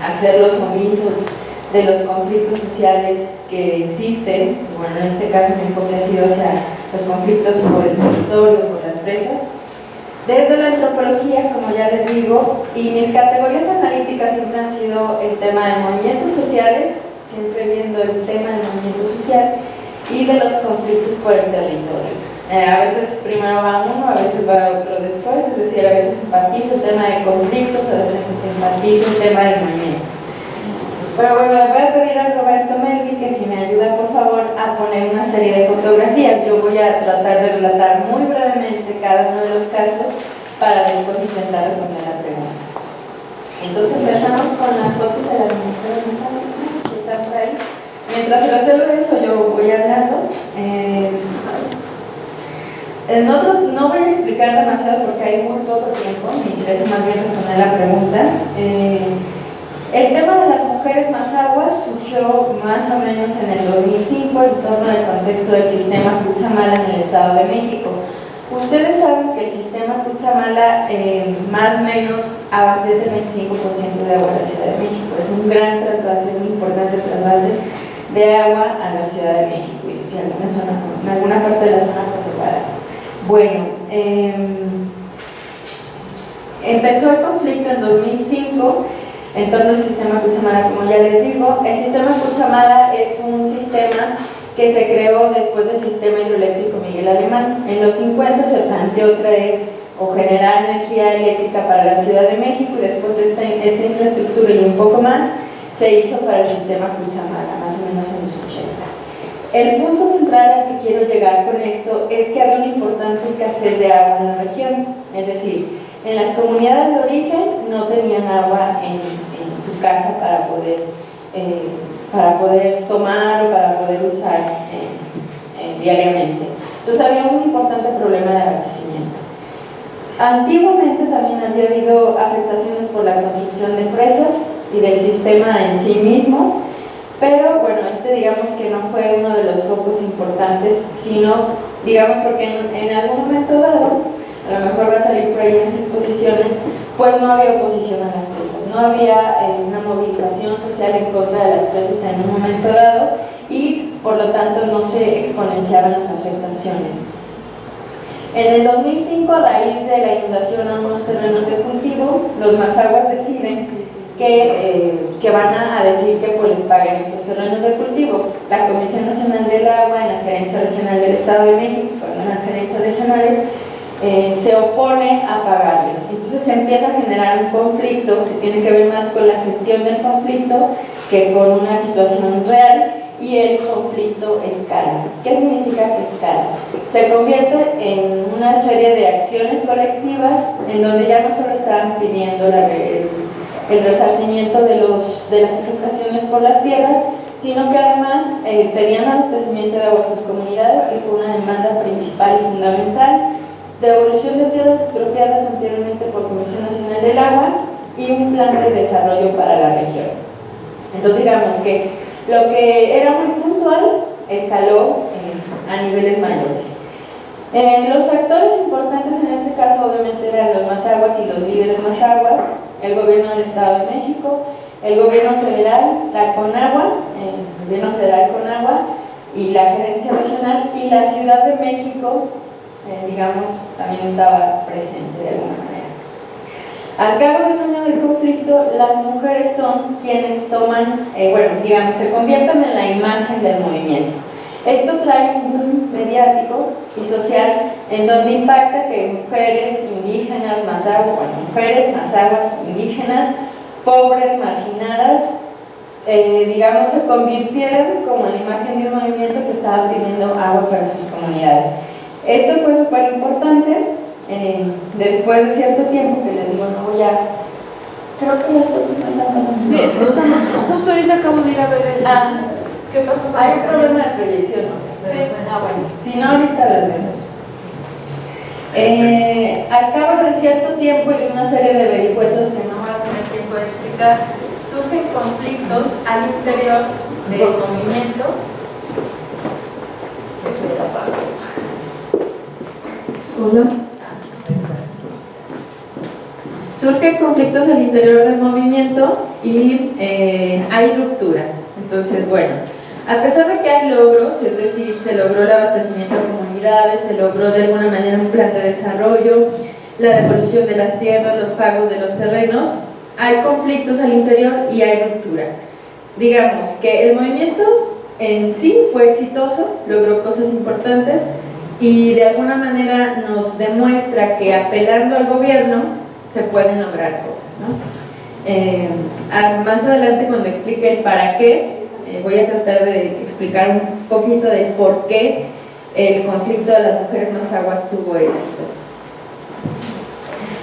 hacer los omisos de los conflictos sociales que existen. Bueno, en este caso mi enfoque ha sido hacia los conflictos por el territorio, por las presas. desde la antropología, como ya les digo, y mis categorías analíticas siempre han sido el tema de movimientos sociales, siempre viendo el tema del movimiento social y de los conflictos por el territorio. A veces primero va uno, a veces va otro después, es decir, a veces enfatizo el tema de conflictos, a veces enfatizo el tema de movimientos. Pero bueno, le voy a pedir a Roberto Melvi que si me ayuda por favor a poner una serie de fotografías. Yo voy a tratar de relatar muy brevemente cada uno de los casos para después intentar responder la pregunta. Entonces empezamos con las fotos de las mujeres que están por ahí. Mientras resuelvo eso yo voy hablando. No voy a explicar demasiado porque hay muy poco tiempo, me interesa más bien responder la pregunta. El tema de las mujeres mazahuas surgió más o menos en el 2005 en torno al contexto del sistema Cuchamala en el Estado de México. Ustedes saben que el sistema Cuchamala más o menos abastece el 25% de agua a la Ciudad de México. Es un gran trasvase, un importante trasvase de agua a la Ciudad de México y en alguna parte de la zona controlada. Bueno, empezó el conflicto en 2005 en torno al sistema Cuchamala, como ya les digo. El sistema Cuchamala es un sistema que se creó después del sistema hidroeléctrico Miguel Alemán. En los 50 se planteó traer o generar energía eléctrica para la Ciudad de México y después esta infraestructura y un poco más se hizo para el sistema Cuchamala, más o menos en los 80. El punto central al que quiero llegar con esto es que había una importante escasez de agua en la región, es decir, en las comunidades de origen no tenían agua en su casa para poder tomar o para poder usar diariamente. Entonces había un importante problema de abastecimiento. Antiguamente también había habido afectaciones por la construcción de presas y del sistema en sí mismo, pero bueno, digamos que no fue uno de los focos importantes, sino digamos porque en algún momento dado, a lo mejor va a salir por ahí en las exposiciones, pues no había oposición a las presas, no había una movilización social en contra de las presas en un momento dado y por lo tanto no se exponenciaban las afectaciones. En el 2005, a raíz de la inundación a unos terrenos de cultivo, los mazahuas deciden que van a decir que pues les paguen estos terrenos de cultivo. La Comisión Nacional del Agua, en la Gerencia Regional del Estado de México, en las gerencias regionales, se opone a pagarles. Entonces se empieza a generar un conflicto que tiene que ver más con la gestión del conflicto que con una situación real, y el conflicto escala. ¿Qué significa que escala? Se convierte en una serie de acciones colectivas en donde ya no solo estaban pidiendo el resarcimiento de las afectaciones por las tierras, sino que además pedían abastecimiento de agua a sus comunidades, que fue una demanda principal y fundamental, devolución de tierras expropiadas anteriormente por Comisión Nacional del Agua y un plan de desarrollo para la región. Entonces digamos que lo que era muy puntual escaló a niveles mayores. Los actores importantes en este caso obviamente eran los mazahuas y los líderes mazahuas, el gobierno del Estado de México, el gobierno federal, la CONAGUA, el gobierno federal CONAGUA y la gerencia regional, y la Ciudad de México, digamos, también estaba presente de alguna manera. Al cabo de un año del conflicto, las mujeres son quienes toman, digamos, se convierten en la imagen del movimiento. Esto trae un boom mediático y social en donde impacta que mujeres indígenas, mujeres mazahuas indígenas, pobres, marginadas, digamos, se convirtieron como la imagen de un movimiento que estaba pidiendo agua para sus comunidades. Esto fue súper importante. Después de cierto tiempo, que les digo, no voy a... Creo que las fotos no están pasando.
Sí, estamos, justo ahorita acabo de ir a ver el... ¿Qué pasó?
Hay un problema de proyección, ¿no?
Sí.
Bueno. Si no, ahorita las vemos. Al cabo de cierto tiempo y de una serie de vericuetos que no voy a tener tiempo de explicar, surgen conflictos al interior del movimiento. Eso está apagado.
Hola.
Surgen conflictos al interior del movimiento y hay ruptura. Entonces, bueno, a pesar de que hay logros, es decir, se logró el abastecimiento de comunidades, se logró de alguna manera un plan de desarrollo, la devolución de las tierras, los pagos de los terrenos, hay conflictos al interior y hay ruptura. Digamos que el movimiento en sí fue exitoso, logró cosas importantes y de alguna manera nos demuestra que apelando al gobierno se pueden lograr cosas, ¿no? Más adelante, cuando explique el para qué, voy a tratar de explicar un poquito de por qué el conflicto de las mujeres mazahuas tuvo éxito.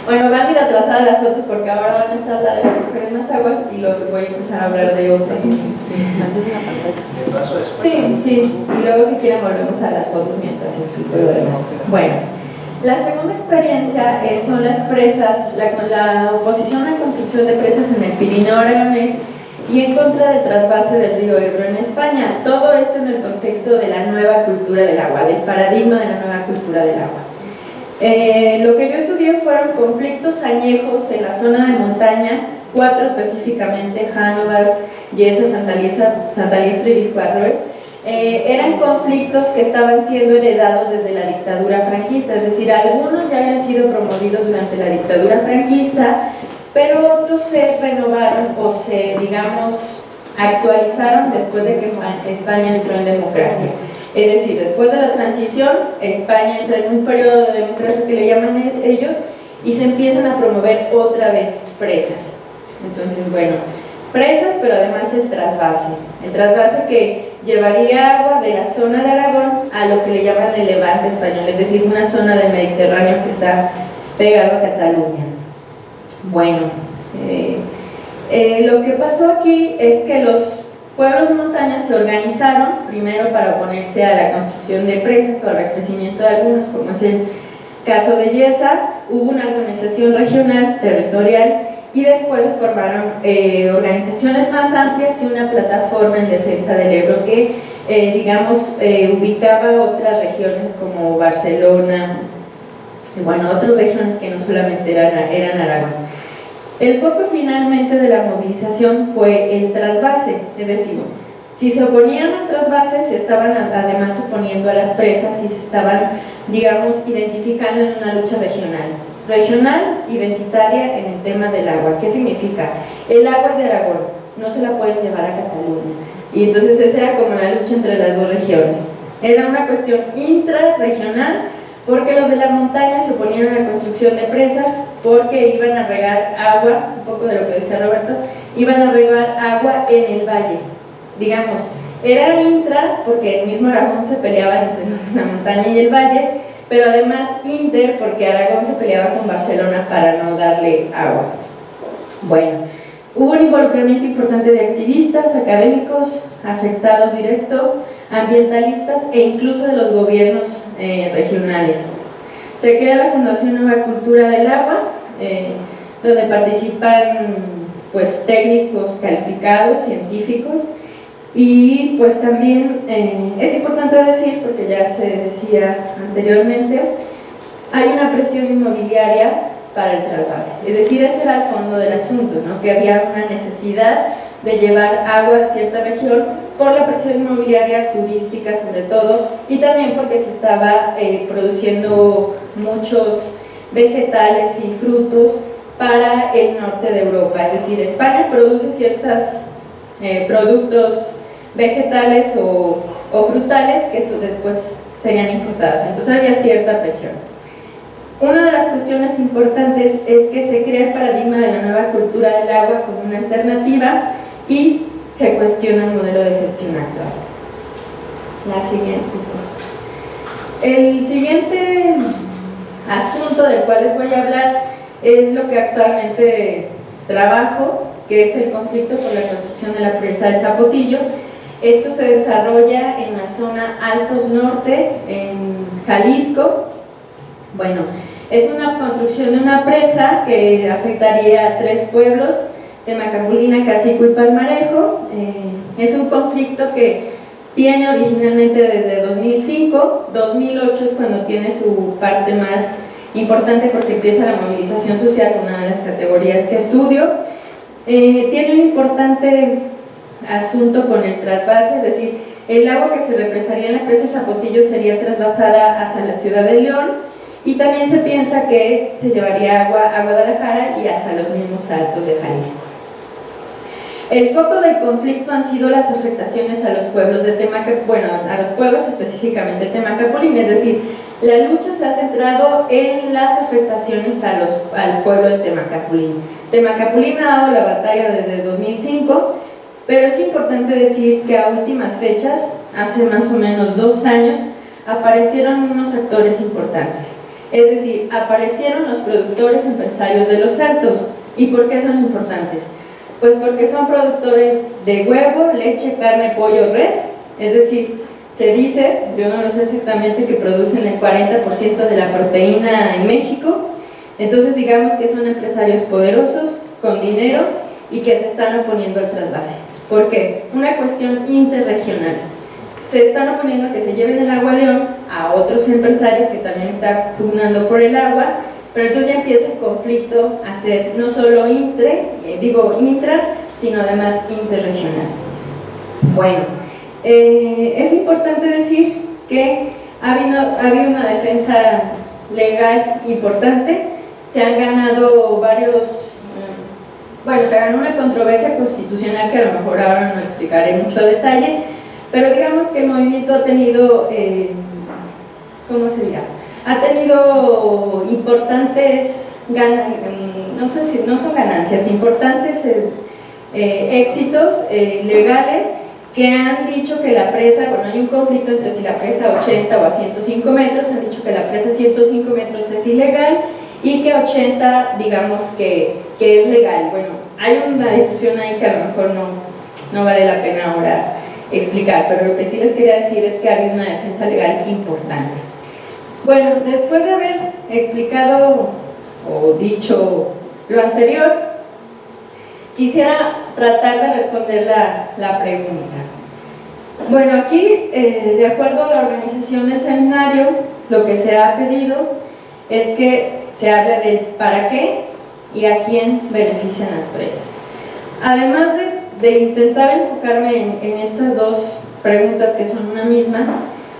Bueno, van a ir atrasadas las fotos porque ahora van a estar la de las mujeres mazahuas y luego voy a empezar a hablar de otras. Sí, y luego si quieren volvemos a las fotos mientras explico lo demás. Bueno, la segunda experiencia son las presas, la oposición a la construcción de presas en el Pirineo aragonés y en contra del trasvase del río Ebro en España. Todo esto en el contexto de la nueva cultura del agua, del paradigma de la nueva cultura del agua. Lo que yo estudié fueron conflictos añejos en la zona de montaña, 4 específicamente, Jánovas, Yesa, Santa Liestra y Viscoarroes. Eran conflictos que estaban siendo heredados desde la dictadura franquista, es decir, algunos ya habían sido promovidos durante la dictadura franquista, pero otros se renovaron o se, digamos, actualizaron después de que España entró en democracia. Es decir, después de la transición, España entra en un periodo de democracia que le llaman ellos y se empiezan a promover otra vez presas. Entonces, bueno, presas, pero además el trasvase que llevaría agua de la zona de Aragón a lo que le llaman el Levante español, es decir, una zona del Mediterráneo que está pegado a Cataluña. Bueno, lo que pasó aquí es que los pueblos de montaña se organizaron primero para oponerse a la construcción de presas o al recrecimiento de algunos, como es el caso de Yesa. Hubo una organización regional, territorial, y después se formaron organizaciones más amplias y una plataforma en defensa del Ebro que, digamos, ubicaba otras regiones como Barcelona, bueno, otras regiones que no solamente eran Aragón. El foco finalmente de la movilización fue el trasvase, es decir, si se oponían al trasvase se estaban además oponiendo a las presas y se estaban, digamos, identificando en una lucha regional, identitaria en el tema del agua. ¿Qué significa? El agua es de Aragón, no se la pueden llevar a Cataluña. Y entonces esa era como la lucha entre las dos regiones. Era una cuestión intrarregional porque los de la montaña se oponían a la construcción de presas porque iban a regar agua, un poco de lo que decía Roberto, iban a regar agua en el valle. Digamos, era intra porque el mismo Aragón se peleaba entre los de la montaña y el valle, pero además inter porque Aragón se peleaba con Barcelona para no darle agua. Bueno, hubo un involucramiento importante de activistas, académicos, afectados directos, ambientalistas e incluso de los gobiernos regionales. Se crea la Fundación Nueva Cultura del Agua, donde participan pues técnicos calificados, científicos, y pues también es importante decir, porque ya se decía anteriormente, hay una presión inmobiliaria para el trasvase, es decir, ese era el fondo del asunto, ¿no? Que había una necesidad de llevar agua a cierta región por la presión inmobiliaria turística sobre todo, y también porque se estaba produciendo muchos vegetales y frutos para el norte de Europa, es decir, España produce ciertos productos vegetales o frutales que después serían importados, entonces había cierta presión. Una de las cuestiones importantes es que se crea el paradigma de la nueva cultura del agua como una alternativa y se cuestiona el modelo de gestión actual. La siguiente. El siguiente asunto del cual les voy a hablar es lo que actualmente trabajo, que es el conflicto por la construcción de la presa del Zapotillo. Esto se desarrolla en la zona Altos Norte, en Jalisco. Bueno, es una construcción de una presa que afectaría a 3 pueblos, Temacapulina, Cacico y Palmarejo. Es un conflicto que viene originalmente desde 2005, 2008 es cuando tiene su parte más importante porque empieza la movilización social, una de las categorías que estudio. Tiene un importante asunto con el trasvase, es decir, el agua que se represaría en la presa Zapotillo sería trasvasada hacia la ciudad de León y también se piensa que se llevaría agua a Guadalajara y hasta los mismos altos de Jalisco. El foco del conflicto han sido las afectaciones a los pueblos de a los pueblos específicamente de Temacapulín, es decir, la lucha se ha centrado en las afectaciones al pueblo de Temacapulín. Temacapulín ha dado la batalla desde el 2005, pero es importante decir que a últimas fechas, hace más o menos 2 años, aparecieron unos actores importantes. Es decir, aparecieron los productores empresarios de los altos. ¿Y por qué son importantes? Pues porque son productores de huevo, leche, carne, pollo, res, es decir, se dice, yo no lo sé exactamente, que producen el 40% de la proteína en México. Entonces digamos que son empresarios poderosos, con dinero, y que se están oponiendo al trasvase. ¿Por qué? Una cuestión interregional. Se están oponiendo a que se lleven el agua a León a otros empresarios que también están pugnando por el agua, pero entonces ya empieza el conflicto a ser no solo intra, sino además interregional. Bueno, es importante decir que ha habido una defensa legal importante, se han ganado se ganó una controversia constitucional que a lo mejor ahora no explicaré mucho a detalle, pero digamos que el movimiento ha tenido, ¿cómo se dirá? Ha tenido importantes, no sé si no son ganancias, importantes éxitos legales que han dicho que la presa, hay un conflicto entre si la presa a 80 o a 105 metros, han dicho que la presa a 105 metros es ilegal y que 80 digamos que es legal. Bueno, hay una discusión ahí que a lo mejor no vale la pena ahora explicar, pero lo que sí les quería decir es que ha habido una defensa legal importante. Bueno, después de haber explicado o dicho lo anterior, quisiera tratar de responder la pregunta. Bueno, aquí, de acuerdo a la organización del seminario, lo que se ha pedido es que se hable del para qué y a quién benefician las presas. Además de intentar enfocarme en estas dos preguntas que son una misma,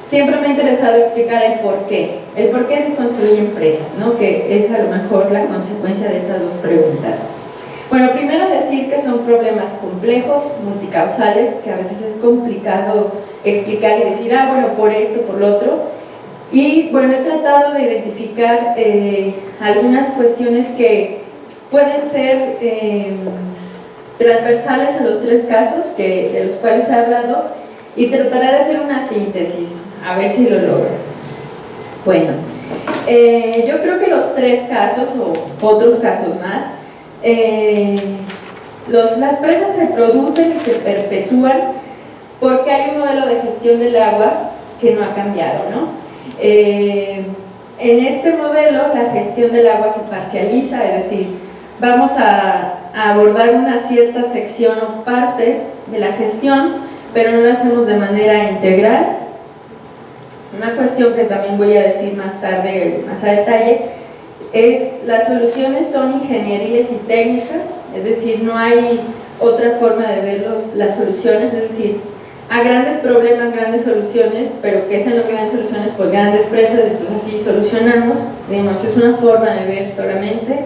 siempre me ha interesado explicar el por qué se construyen presas, ¿no? Que es a lo mejor la consecuencia de estas dos preguntas. Bueno, primero decir que son problemas complejos, multicausales, que a veces es complicado explicar y decir, por esto, por lo otro. Y bueno, he tratado de identificar algunas cuestiones que pueden ser transversales a los 3 casos de los cuales he hablado, y trataré de hacer una síntesis, a ver si lo logro. Bueno, yo creo que los 3 casos, o otros casos más, las presas se producen y se perpetúan porque hay un modelo de gestión del agua que no ha cambiado, ¿no? En este modelo la gestión del agua se parcializa, es decir, vamos a abordar una cierta sección o parte de la gestión, pero no lo hacemos de manera integral. Una cuestión que también voy a decir más tarde, más a detalle, es las soluciones son ingenieriles y técnicas, es decir, no hay otra forma de ver las soluciones, es decir, a grandes problemas, grandes soluciones, pero ¿qué son las grandes soluciones? Pues grandes presas, entonces así solucionamos, digamos, es una forma de ver solamente.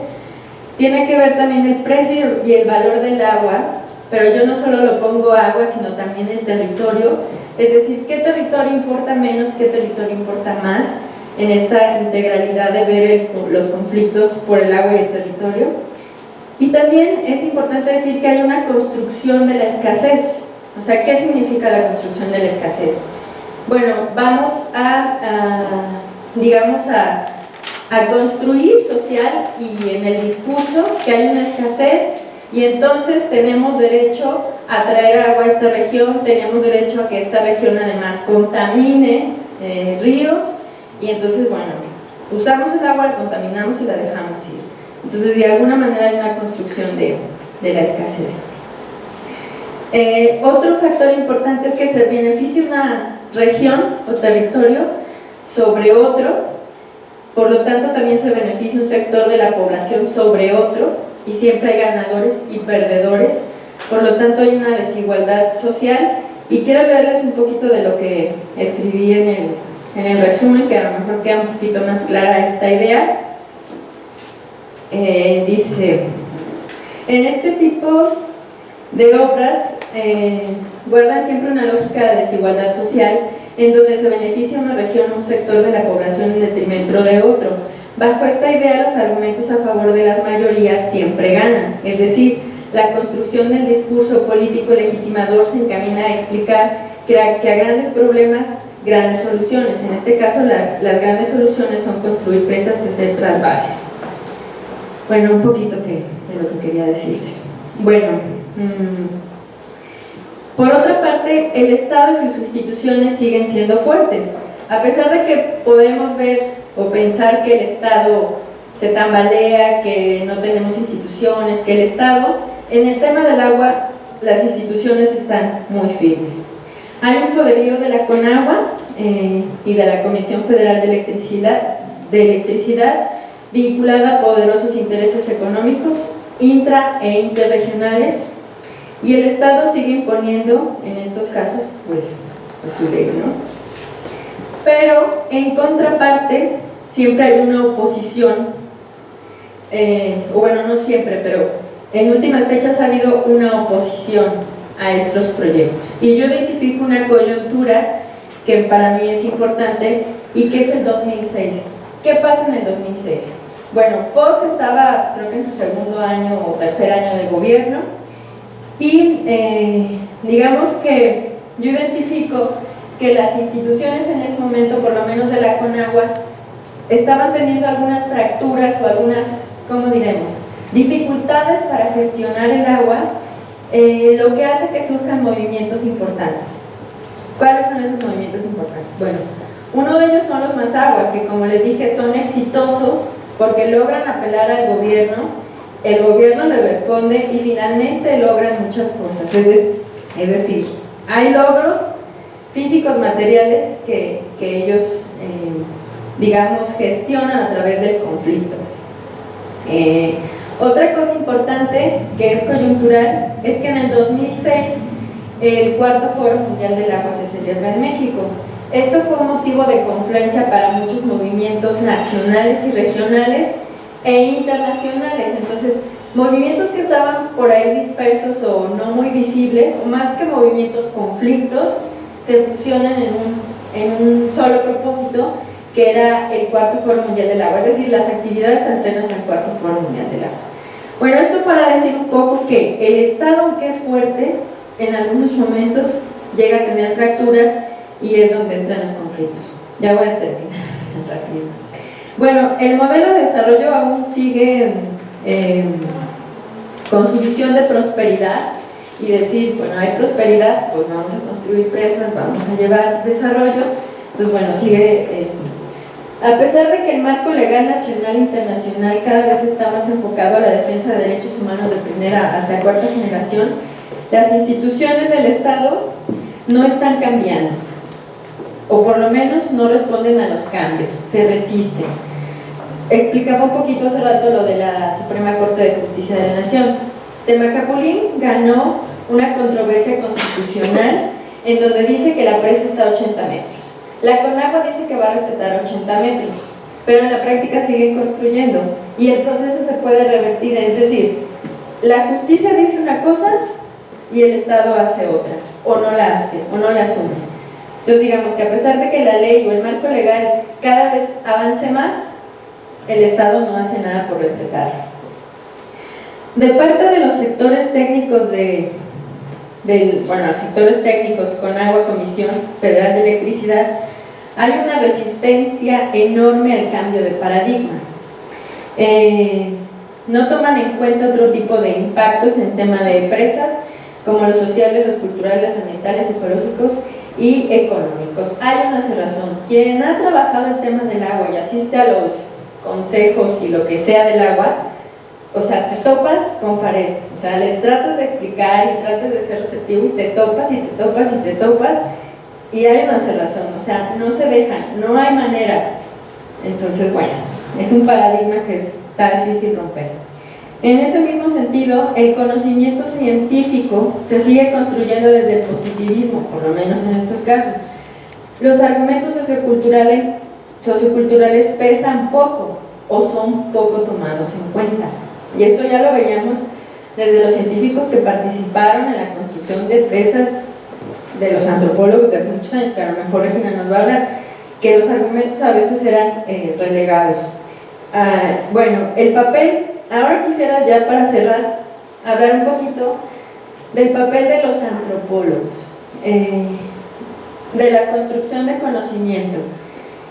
Tiene que ver también el precio y el valor del agua, pero yo no solo lo pongo agua, sino también el territorio, es decir, qué territorio importa menos, qué territorio importa más, en esta integralidad de ver los conflictos por el agua y el territorio. Y también es importante decir que hay una construcción de la escasez. O sea, ¿qué significa la construcción de la escasez? Bueno, vamos a construir social y en el discurso que hay una escasez y entonces tenemos derecho a traer agua a esta región, tenemos derecho a que esta región además contamine ríos y entonces, bueno, usamos el agua, la contaminamos y la dejamos ir. Entonces, de alguna manera hay una construcción de la escasez. Otro factor importante es que se beneficia una región o territorio sobre otro, por lo tanto también se beneficia un sector de la población sobre otro y siempre hay ganadores y perdedores, por lo tanto hay una desigualdad social y quiero leerles un poquito de lo que escribí en en el resumen, que a lo mejor queda un poquito más clara esta idea. Dice, en este tipo de obras guardan siempre una lógica de desigualdad social en donde se beneficia una región o un sector de la población en detrimento de otro. Bajo esta idea, los argumentos a favor de las mayorías siempre ganan, es decir, la construcción del discurso político legitimador se encamina a explicar que a grandes problemas, grandes soluciones. En este caso, las grandes soluciones son construir presas y hacer trasvases. Bueno, un poquito de lo que quería decirles. Bueno, por otra parte, el Estado y sus instituciones siguen siendo fuertes. A pesar de que podemos ver o pensar que el Estado se tambalea, que no tenemos instituciones, que el Estado, en el tema del agua, las instituciones están muy firmes. Hay un poderío de la CONAGUA y de la Comisión Federal de Electricidad vinculada a poderosos intereses económicos intra e interregionales, y el Estado sigue imponiendo en estos casos pues su ley, ¿no? Pero en contraparte siempre hay una oposición, o bueno, no siempre, pero en últimas fechas ha habido una oposición a estos proyectos, y yo identifico una coyuntura que para mí es importante y que es el 2006. ¿Qué pasa en el 2006? Bueno, Fox estaba, creo que en su segundo año o tercer año de gobierno, y digamos que yo identifico que las instituciones en ese momento, por lo menos de la CONAGUA, estaban teniendo algunas fracturas o algunas, ¿cómo diremos?, dificultades para gestionar el agua, lo que hace que surjan movimientos importantes. ¿Cuáles son esos movimientos importantes? Bueno, uno de ellos son los Mazaguas, que como les dije son exitosos porque logran apelar al gobierno, el gobierno le responde y finalmente logran muchas cosas. Es decir, hay logros físicos, materiales que ellos, digamos, gestionan a través del conflicto. Otra cosa importante que es coyuntural es que en el 2006 el cuarto Foro Mundial del Agua se celebra en México. Esto fue un motivo de confluencia para muchos movimientos nacionales y regionales e internacionales. Entonces, movimientos que estaban por ahí dispersos o no muy visibles, o más que movimientos, conflictos, se fusionan en un solo propósito, que era el cuarto Foro Mundial del Agua, es decir, las actividades alternas al cuarto Foro Mundial del Agua. Bueno, esto para decir un poco que el Estado, aunque es fuerte, en algunos momentos llega a tener fracturas y es donde entran los conflictos. Ya voy a terminar. Bueno, el modelo de desarrollo aún sigue con su visión de prosperidad y decir, bueno, hay prosperidad, pues vamos a construir presas, vamos a llevar desarrollo. Entonces, bueno, sigue esto. A pesar de que el marco legal nacional e internacional cada vez está más enfocado a la defensa de derechos humanos de primera hasta cuarta generación, las instituciones del Estado no están cambiando, o por lo menos no responden a los cambios, se resisten. Explicaba un poquito hace rato lo de la Suprema Corte de Justicia de la Nación. Temacapulín ganó una controversia constitucional en donde dice que la presa está a 80 metros. La CONAGUA dice que va a respetar 80 metros, pero en la práctica siguen construyendo y el proceso se puede revertir, es decir, la justicia dice una cosa y el Estado hace otra, o no la hace, o no la asume. Entonces digamos que a pesar de que la ley o el marco legal cada vez avance más, el Estado no hace nada por respetarla. De parte de los sectores técnicos los sectores técnicos CONAGUA, Comisión Federal de Electricidad, hay una resistencia enorme al cambio de paradigma. No toman en cuenta otro tipo de impactos en tema de presas, como los sociales, los culturales, los ambientales, ecológicos y económicos. Hay una cerrazón. Quien ha trabajado el tema del agua y asiste a los consejos y lo que sea del agua, o sea, te topas con pared, o sea, les tratas de explicar y tratas de ser receptivo y te topas y te topas y te topas y hay una cerrazón, o sea, no se dejan, no hay manera. Entonces, bueno, es un paradigma que está difícil romper. En ese mismo sentido, el conocimiento científico se sigue construyendo desde el positivismo, por lo menos en estos casos. los argumentos socioculturales pesan poco o son poco tomados en cuenta. Y esto ya lo veíamos desde los científicos que participaron en la construcción de presas de los antropólogos de hace muchos años, que a lo mejor Regina nos va a hablar, que los argumentos a veces eran relegados. Bueno, el papel, ahora quisiera ya para cerrar, hablar un poquito del papel de los antropólogos, de la construcción de conocimiento.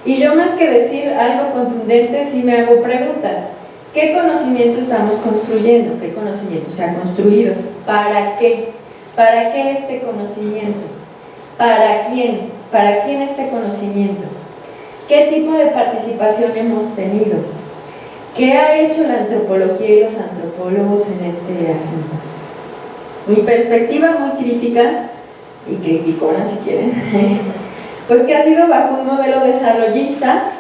Y yo, más que decir algo contundente, sí me hago preguntas. ¿Qué conocimiento estamos construyendo? ¿Qué conocimiento se ha construido? ¿Para qué? ¿Para qué este conocimiento? ¿Para quién? ¿Para quién este conocimiento? ¿Qué tipo de participación hemos tenido? ¿Qué ha hecho la antropología y los antropólogos en este asunto? Mi perspectiva muy crítica, y criticona si quieren, pues que ha sido bajo un modelo desarrollista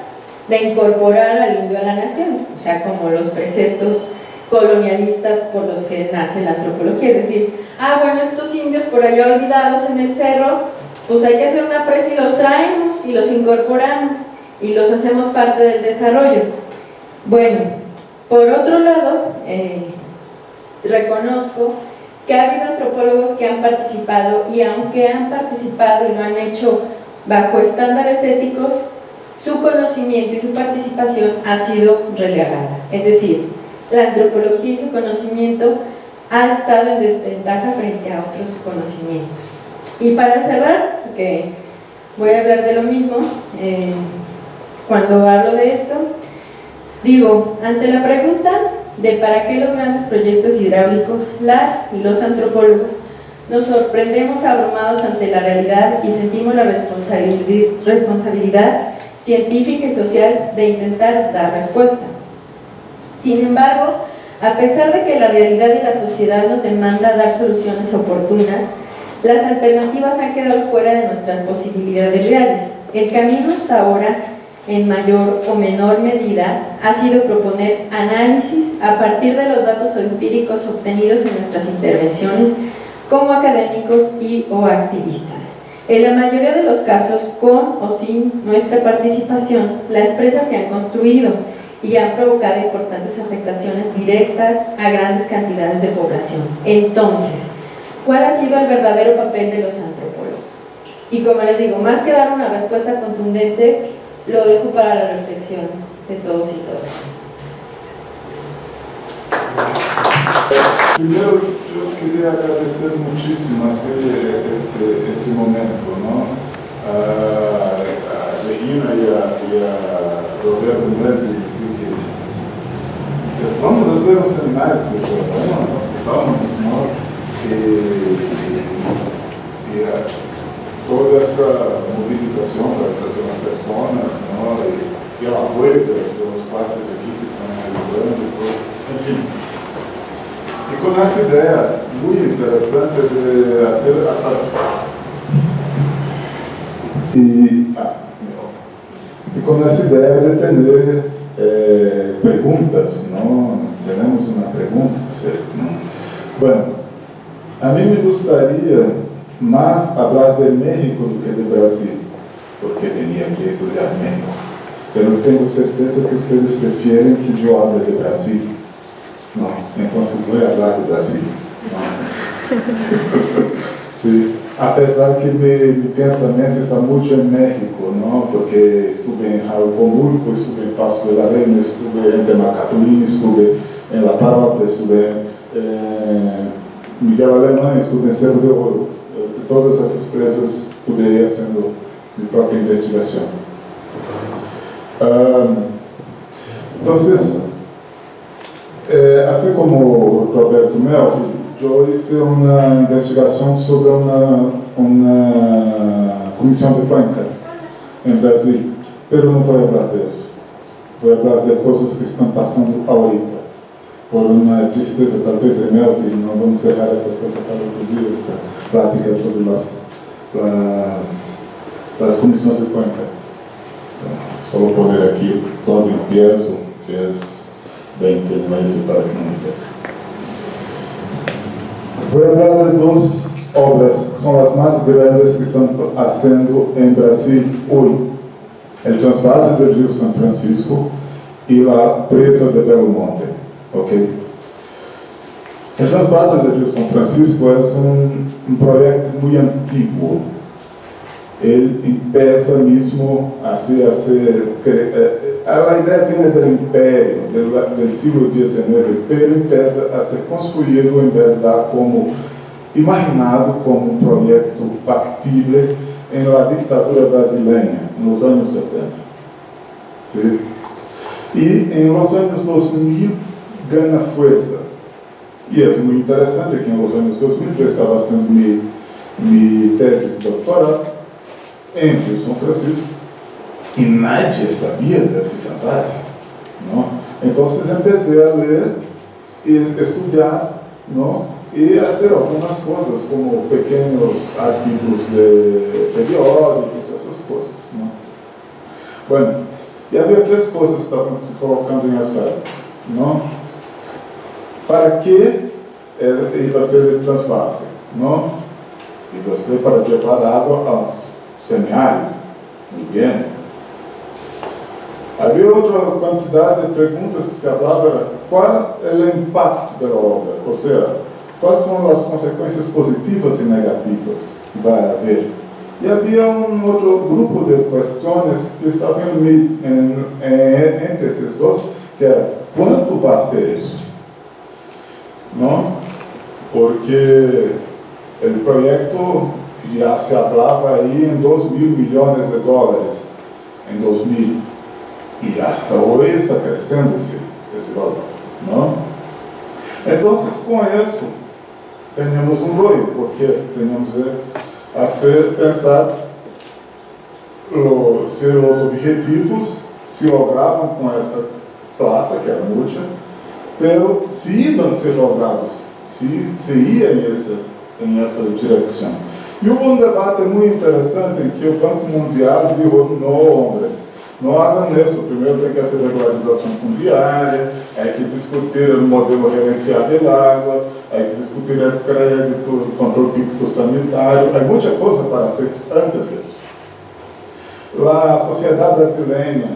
de incorporar al indio a la nación, o sea, como los preceptos colonialistas por los que nace la antropología, es decir, bueno, estos indios por allá olvidados en el cerro, pues hay que hacer una presa y los traemos y los incorporamos y los hacemos parte del desarrollo. Bueno, por otro lado, reconozco que ha habido antropólogos que han participado, y aunque han participado y lo han hecho bajo estándares éticos, su conocimiento y su participación ha sido relegada. Es decir, la antropología y su conocimiento ha estado en desventaja frente a otros conocimientos. Y para cerrar, porque voy a hablar de lo mismo, cuando hablo de esto, digo, ante la pregunta de para qué los grandes proyectos hidráulicos, las y los antropólogos nos sorprendemos abrumados ante la realidad y sentimos la responsabilidad científica y social de intentar dar respuesta. Sin embargo, a pesar de que la realidad y la sociedad nos demanda dar soluciones oportunas, las alternativas han quedado fuera de nuestras posibilidades reales. El camino hasta ahora, en mayor o menor medida, ha sido proponer análisis a partir de los datos empíricos obtenidos en nuestras intervenciones como académicos y o activistas. En la mayoría de los casos, con o sin nuestra participación, las presas se han construido y han provocado importantes afectaciones directas a grandes cantidades de población. Entonces, ¿cuál ha sido el verdadero papel de los antropólogos? Y como les digo, más que dar una respuesta contundente, lo dejo para la reflexión de todos y todas.
Primero, yo quería agradecer muchísimo ese momento, ¿no? A Regina y a Roberto Nervi, decir que vamos a hacer los análisis, vamos, ¿no? Y toda esa movilización para trazer las personas, ¿no? Y el apoyo de los partes aquí que están ayudando, en fin. Y con esa idea muy interesante de hacer y con esa idea de tener preguntas, ¿no? Tenemos una pregunta, ¿no? Bueno, a mí me gustaría más hablar de México do que de Brasil, porque tenía que estudiar México. Pero tengo certeza que ustedes prefieren que yo hable de Brasil. No, entonces voy a hablar de Brasil. Sí. A pesar que mi pensamiento está mucho en México, ¿no? Porque estuve en Jalcomulco, estuve en Paso de la Reina, estuve en Temacapulín, estuve en La Palapa, estuve en Miguel Alemán, estuve en Cerro de Oro. Todas essas presas estuve haciendo mi propia investigación. Entonces, así como Roberto Mel, yo hice una investigación sobre una comisión de cuenca en Brasil, pero no voy a hablar de eso. Voy a hablar de cosas que están pasando ahorita, por una tristeza tal vez de Mel, que no vamos a cerrar esa cosa para otro día, pláticas sobre las comisiones de cuenca. Solo poner aquí todo empiezo, que es 20 para que no me. Voy a hablar de dos obras son las más grandes que están haciendo en Brasil hoy. El trasvase del río San Francisco y la presa de Belo Monte. ¿Okay? El trasvase del río San Francisco es un proyecto muy antiguo. Él empieza mismo a hacer la idea viene del imperio, del siglo XIX, pero empieza a ser construido en verdad como imaginado como un proyecto factible en la dictadura brasileña, en los años 70. ¿Sí? Y en los años 2000 gana fuerza. Y es muy interesante que en los años 2000 yo estaba haciendo mi tesis doctoral en Rio São Francisco y nadie sabía de ese trasvase, ¿no? Entonces empecé a leer y estudiar, ¿no? Y hacer algunas cosas como pequeños artículos de periódicos, esas cosas, ¿no? Bueno, y había tres cosas que estaban se colocando en azar, ¿no? ¿Para qué iba a ser el trasvase, ¿no? Iba a ser para llevar agua a los semiáridos, muy bien. Había otra cantidad de preguntas que se hablaba, ¿cuál es el impacto de la obra? O sea, ¿cuáles son las consecuencias positivas y negativas que va a haber? Y había un otro grupo de cuestiones que estaban entre esos dos, que era, ¿cuánto va a ser eso? ¿No? Porque el proyecto ya se hablaba ahí en $2.000 millones en 2000. Y hasta hoy está creciendo ese valor, ¿no? Entonces, con eso, tenemos un rollo, porque tenemos que pensar si los objetivos se lograban con esa plata, que era mucha, pero si iban a ser logrados, si se ia en esa dirección. Y hubo un debate muy interesante en que el Banco Mundial dijo, no, hombres, no hagan eso, primero tem que hacer regularização fundiária, hay que discutir o modelo gerencial del agua, hay que discutir el crédito, el control fitosanitario, hay mucha cosa para hacer antes de eso. La Sociedad Brasileña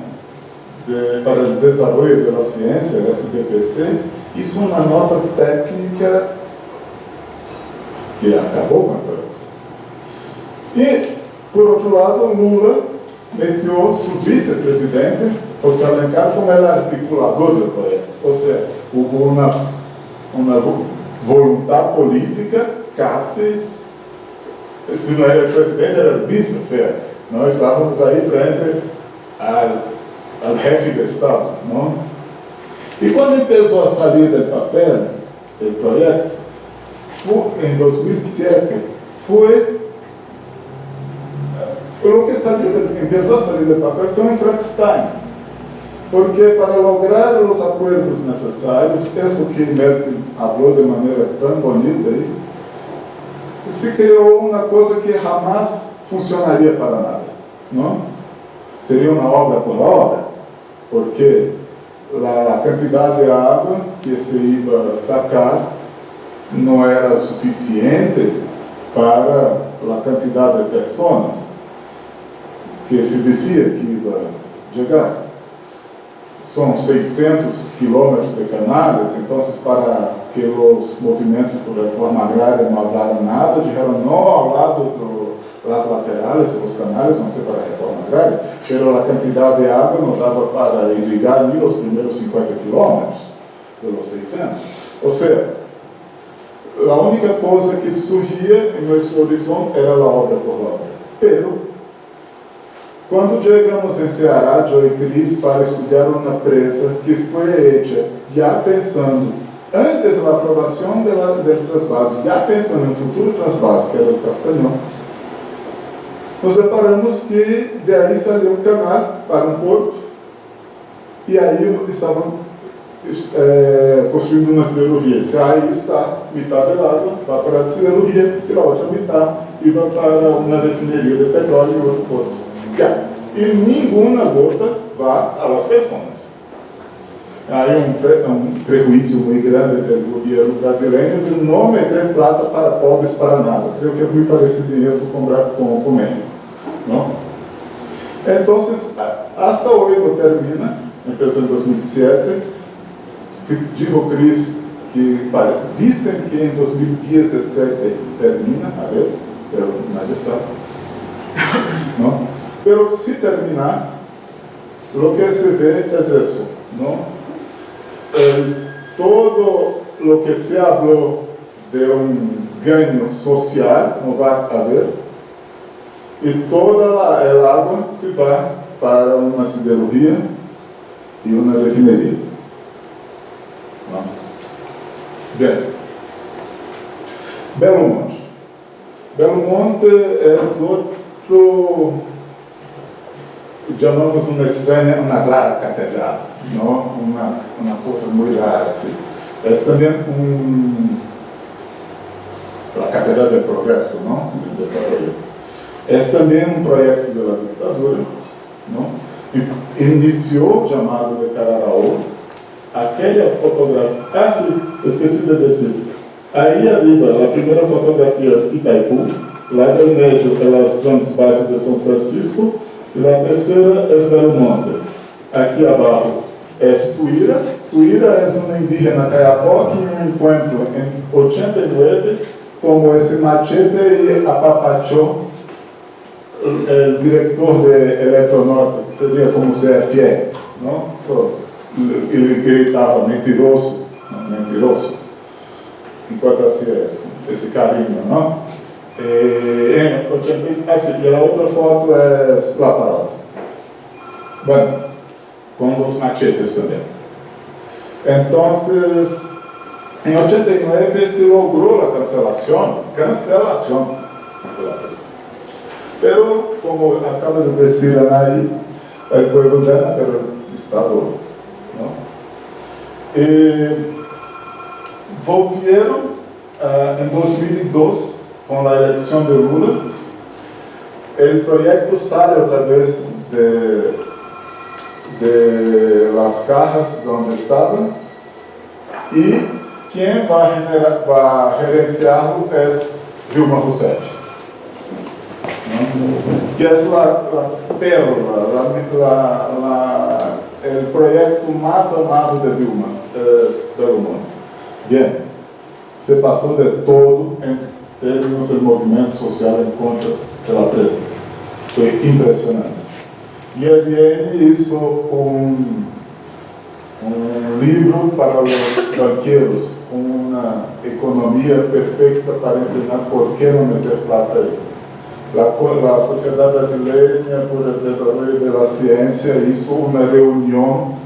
para el Desarrollo de la Ciencia, la SBPC, hizo una nota técnica que acabó con el proyecto. Y, por otro lado, Lula metió su vicepresidente, José Alencar, como el articulador del proyecto. O sea, hubo una voluntad política casi, si no era el presidente, era el vice, o sea, no estábamos ahí frente al jefe de Estado, ¿no? Y cuando empezó a salir del papel el proyecto, en 2007, lo que empezó a salir del papel fue un Frankenstein, porque para lograr los acuerdos necesarios, eso que Merkel habló de manera tan bonita, se creó una cosa que jamás funcionaría para nada, ¿no? Sería una obra por obra, porque la cantidad de agua que se iba a sacar no era suficiente para la cantidad de personas que se decía que iba a llegar. Son 600 kilómetros de canales, entonces para que los movimientos por reforma agraria no hablaran nada, dijeron no hablar de las laterales de los canales, no sé, para reforma agraria, pero la cantidad de agua nos daba para irrigar ni los primeros 50 kilómetros de los 600. O sea, la única cosa que surgía en nuestro horizonte era la obra por obra. Pero, quando llegamos em Ceará, eu e Cris, para estudar uma presa que foi hecha já pensando, antes da aprovação do trasvase, já pensando no futuro trasvase, que era o Castanhão, nos deparamos que de aí saiu um canal para um porto, e aí estavam construindo uma siderurgia. Se aí está metade da água, vai para a siderurgia, e a outra metade iba para uma refineria de petróleo em outro porto. E nenhuma gota vai às pessoas. Há um prejuízo muito grande do governo brasileiro de não meter plata para pobres para nada. Creio que é muito parecido isso com México, não? Então, hasta hoje não termina, começou em 2007, digo Cris que dizem que em 2017 termina, a ver, nadie sabe, não? Pero se terminar, o que se vê é isso, não? Todo o que se falou de ganho social não vai haver, e toda a água se vai para uma siderurgia e uma refineria. Não? Bem, Belo Monte. Belo Monte é outro, chamamos na Espanha uma rara catedral, não? Uma coisa muito rara. Assim. É também a Catedral do Progresso, não? De desarrollo. É também um projeto da ditadura, não? Iniciou, chamado de Cararaú, aquela fotografia, sim, esqueci de dizer, aí arriba, a primeira fotografia é Itaipu, lá do meio elas vão baixo de São Francisco, e a terceira é Belo Monte. Aqui abaixo é Tuíra. Tuíra é uma indígena Caiapó que um encontro em 89 tomou esse machete e apapachou o diretor de Eletronorte, que seria como CFE, não? Ele gritava mentiroso, enquanto assim esse carinho, não? E a outra foto é lá para lá. Bom, com os machetes também. Então, em 89 se logrou a cancelação pela presa. Pero, como acaba de decir Anaí, el pueblo gana, pero el Estado no. Volvieron en 2002 con la elección de Lula. El proyecto sale otra vez de las cajas donde estaba y quien va a gerenciarlo es Dilma Rousseff, que es la pérola, el proyecto más amado de Dilma, es Belo Monte. Bien, se pasó de todo en términos del movimiento social en contra de la presa. Fue impresionante. Y él viene hizo un libro para los banqueros, una economía perfecta para enseñar por qué no meter plata ahí. La Sociedad Brasileña por el Desarrollo de la Ciencia hizo una reunión,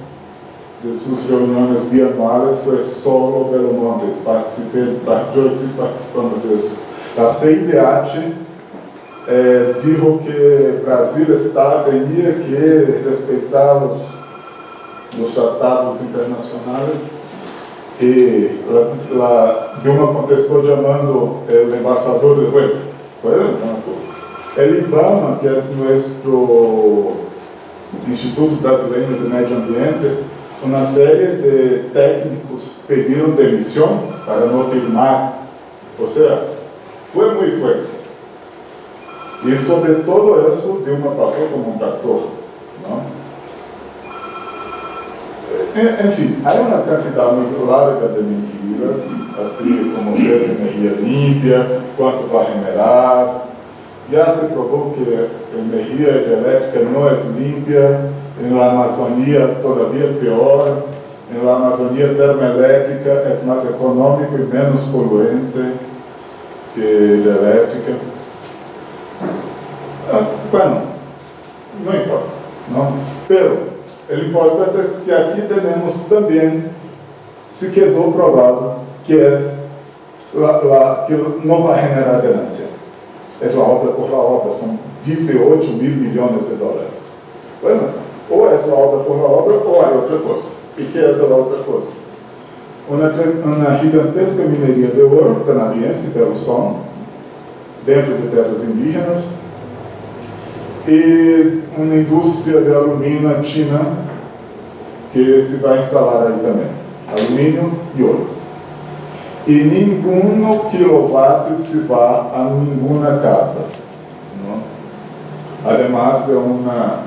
de sus reuniones bianuales fue solo Belo Monte, participamos de eso. La CIDH dijo que Brasil tenía que respetar los tratados internacionales y Dilma contestó llamando el embajador de vuelta. El IBAMA, que es nuestro Instituto Brasileño de Medio Ambiente, una serie de técnicos pidieron demisión para no firmar. O sea, fue muy fuerte. Y sobre todo eso, Dilma pasó como un tractor, ¿no? En fin, hay una cantidad muy larga de mentiras, así como que es energía limpia, cuánto va a generar. Ya se probó que la energía eléctrica no es limpia, en la Amazonía todavía peor, en la Amazonía termoeléctrica es más económico y menos poluente que la eléctrica. Bueno, no importa, ¿no? Pero lo importante es que aquí tenemos también, se quedó probado que que no va a generar ganancia. Es la obra por la obra, son 18 mil millones de dólares. Bueno, o es la obra por la obra o hay otra cosa. ¿Y qué es la otra cosa? Una gigantesca minería de oro canadiense, Belo Sol, dentro de tierras indígenas, y una industria de aluminio china que se vai instalar aí também, alumínio e ouro. E nenhum quilowatt se vai a nenhuma casa, não? Además de uma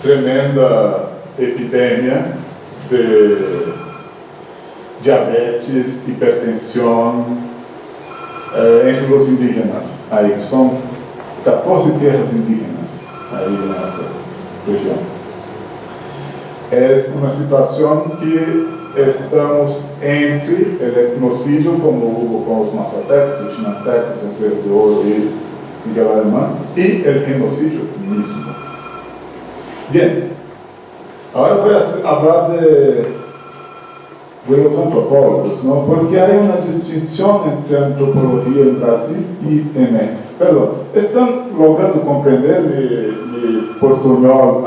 tremenda epidemia de diabetes, hipertensão entre os indígenas. Aí são 14 terras indígenas aí nessa região. É uma situação que estamos entre o etnocídio, como houve com os massatecos, os chinantecos, em Cerro de Ouro e Miguel Alemão, e o genocídio mesmo. Bien, agora vou falar de los antropólogos, ¿no? Porque há uma distinção entre a antropologia em Brasil e em México. Perdão, estão logrando compreender mi portunhol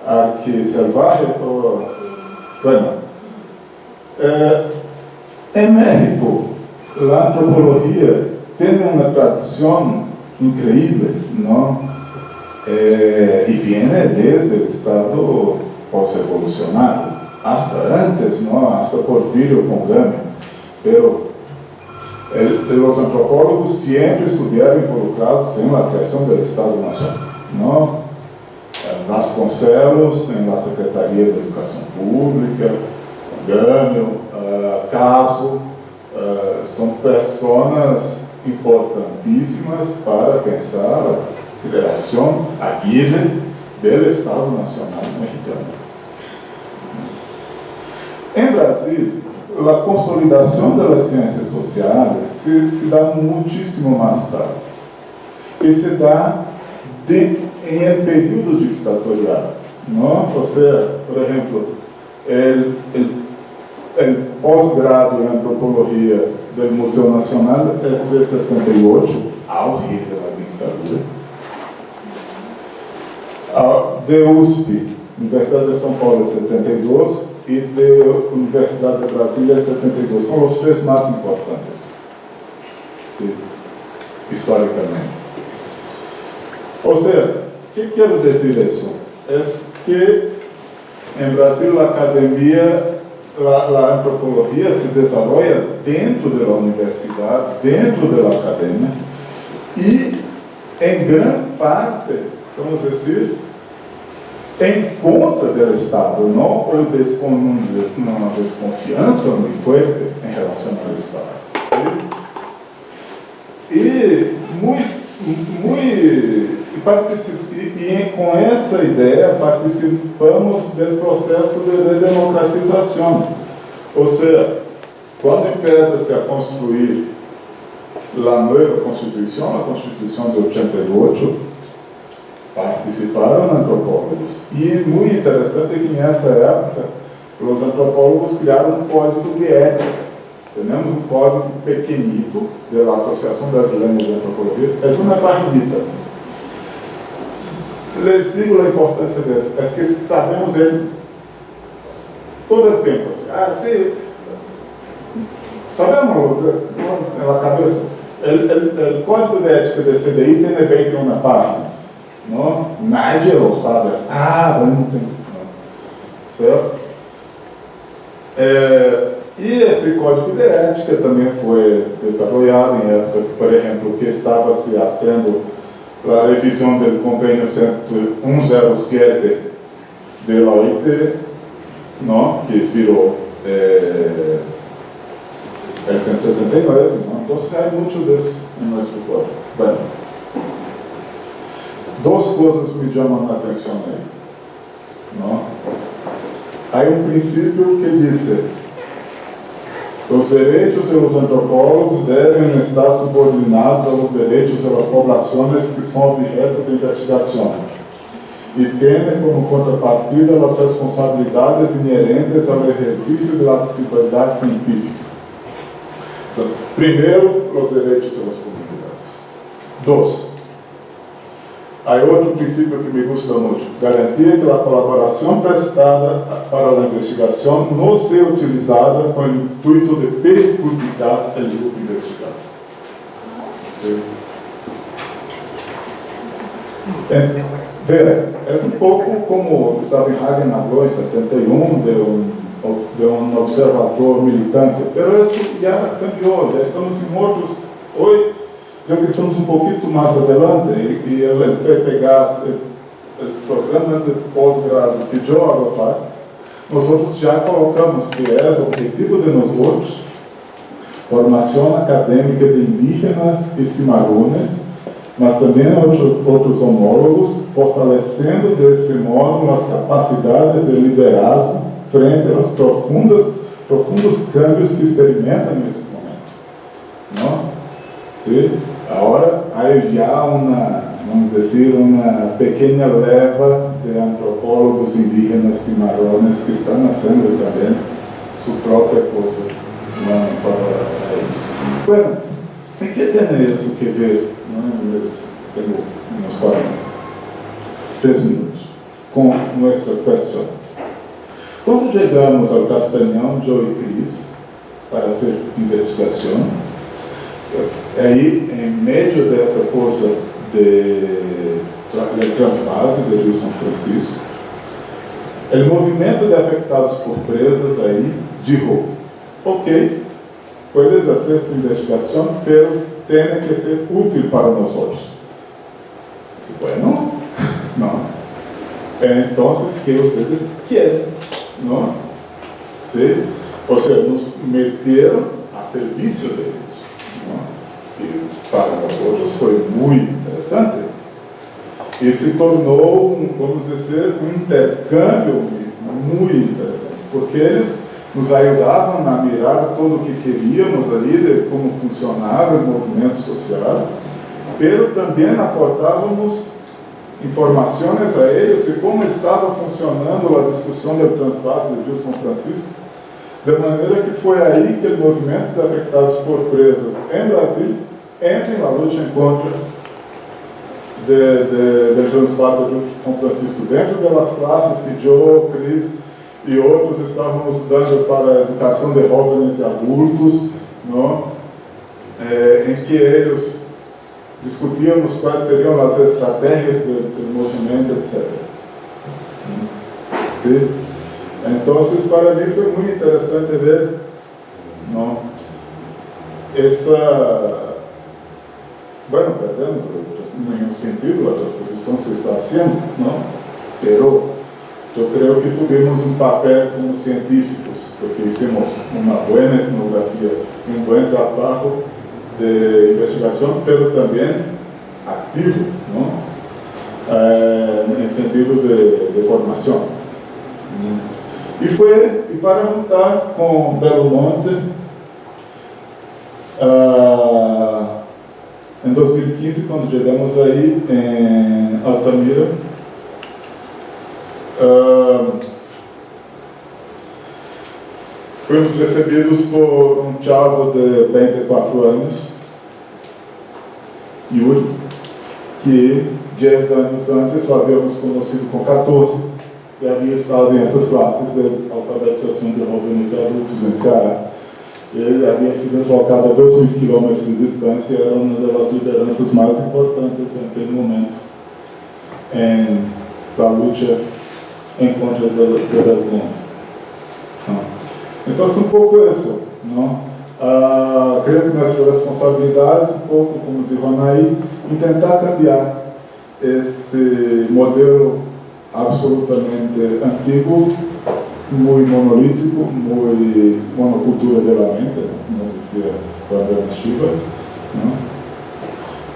arquiselvaje? Bueno, en México, la antropología tiene una tradición increíble, ¿no? Y viene desde el estado post-evolucionario, hasta antes, ¿no? Hasta Porfirio con Gama. Pero los antropólogos siempre estuvieron involucrados en la creación del Estado Nacional, ¿no? Vasconcelos, em la Secretaria de Educação Pública, Gâmio, Caso, são pessoas importantíssimas para pensar a criação, a guia do Estado Nacional Mexicano. Em Brasil, a consolidação das ciências sociais se dá muitíssimo mais tarde. E se dá em el período dictatorial, ¿no? O sea, por ejemplo, el posgrado en antropología del Museo Nacional es de 68, auge de la dictadura. De USP, Universidad de São Paulo, es 72, y de Universidad de Brasília, es 72. Son los tres más importantes, sí, históricamente. O sea, ¿qué quiero decir eso? Es que en Brasil la academia, la antropología se desarrolla dentro de la universidad, dentro de la academia, y en gran parte, vamos a decir, en contra del Estado, ¿no? O una desconfianza muy fuerte en relación al Estado. ¿Sí? Y com essa ideia participamos do processo de redemocratização. Ou seja, quando empieza-se a construir a nova Constituição, a Constituição de 88, participaram antropólogos. E muito interessante é que nessa época os antropólogos criaram um código de ética. Temos um código pequenito da Associação Brasileira de Antropologia. É uma barriguita. Les digo a importância disso. É que sabemos ele todo o tempo. Assim, sabemos na cabeça. O código de ética da CDI tem 21 páginas. Não? Nadie lo sabe. Vamos ter. Certo? E esse código de ética também foi desenvolvido em época, por exemplo, que estava se fazendo a revisão do convênio 107 da OIT, não? Que virou 169, não? Então sai muito disso em nosso código. Bem, duas coisas me chamam a atenção aí, não? Há princípio que diz: os direitos dos antropólogos devem estar subordinados aos direitos das populações que são objeto de investigação e têm como contrapartida as responsabilidades inerentes ao exercício da atividade científica. Então, primeiro, os direitos das comunidades. 2. Há outro princípio que me gusta muito: garantir que a colaboração prestada para a investigação não seja utilizada com o intuito de perjudicar o grupo investigado. Veja, é um pouco como Gustavo Hagen falou em 71, de um observador militante, mas isso já cambiou, já estamos em outros. Hoje, eu que estamos um pouquinho mais adelante, e ele vai pegar o programa de pós-grado que eu agora faço, nós outros já colocamos que é o objetivo de nós outros, formação acadêmica de indígenas e cimarrones, mas também outros homólogos, fortalecendo desse modo as capacidades de liderazgo frente aos profundos câmbios que experimentam nesse momento. Não? Sim? Agora, há já vamos dizer, uma pequena leva de antropólogos indígenas cimarrones que estão nascendo também sua própria coisa para isso. Bueno, o que tem isso que ver? Tenho uns 3 minutos com nossa questão. Quando chegamos ao Castanhão, Joe e Cris, para fazer investigação, aí, em meio dessa coisa de transfase do Rio São Francisco, o movimento de afetados por presas aí dijo, ok, puedes fazer sua investigação, pero tem que ser útil para nós outros. Bueno, não. Então, o que vocês querem? Não? Sim? Ou seja, nos meteram a serviço deles. Não? E para nós outros foi muito interessante. E se tornou, vamos dizer, um intercâmbio muito interessante, porque eles nos ajudavam a mirar tudo o que queríamos ali, de como funcionava o movimento social, pero também aportávamos informações a eles de como estava funcionando a discussão do transvase do Rio São Francisco, de maneira que foi aí que o movimento de afetados por presas em Brasil entra na luta em contra do transvase do Rio São Francisco, dentro das classes que eu, Cris e outros estávamos dando para a educação de jovens e adultos, não? Em que eles discutíamos quais seriam as estratégias do movimento, etc. Sim? Então, para mim foi muito interessante ver, não? Bueno, perdemos em um sentido a transposição se está haciendo, não? Pero eu creio que tivemos um papel como científicos, porque fizemos uma boa etnografia, um bom trabalho de investigação, pero também ativo, não? Em sentido de formação. E para juntar com Belo Monte, em 2015, quando chegamos aí em Altamira, fomos recebidos por um chavo de 24 anos, Yuri, que 10 anos antes o havíamos conhecido com 14 e havia estado nessas classes de alfabetização de jovens adultos em Ceará. Ele havia sido deslocado a 2.000 quilômetros de distância e era uma das lideranças mais importantes naquele momento da luta em contra do Belo Monte. Então, é um pouco isso, não? Creio que nossa responsabilidade, um pouco como de Ronaí, em tentar cambiar esse modelo absolutamente antigo, muito monolítico, muito monocultura da mente, como dizia Vandana Shiva,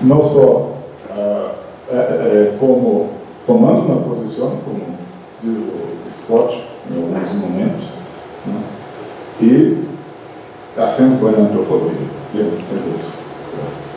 não só como tomando uma posição, como diz o Scott em alguns momentos, e fazendo boa antropologia. É isso. Graças.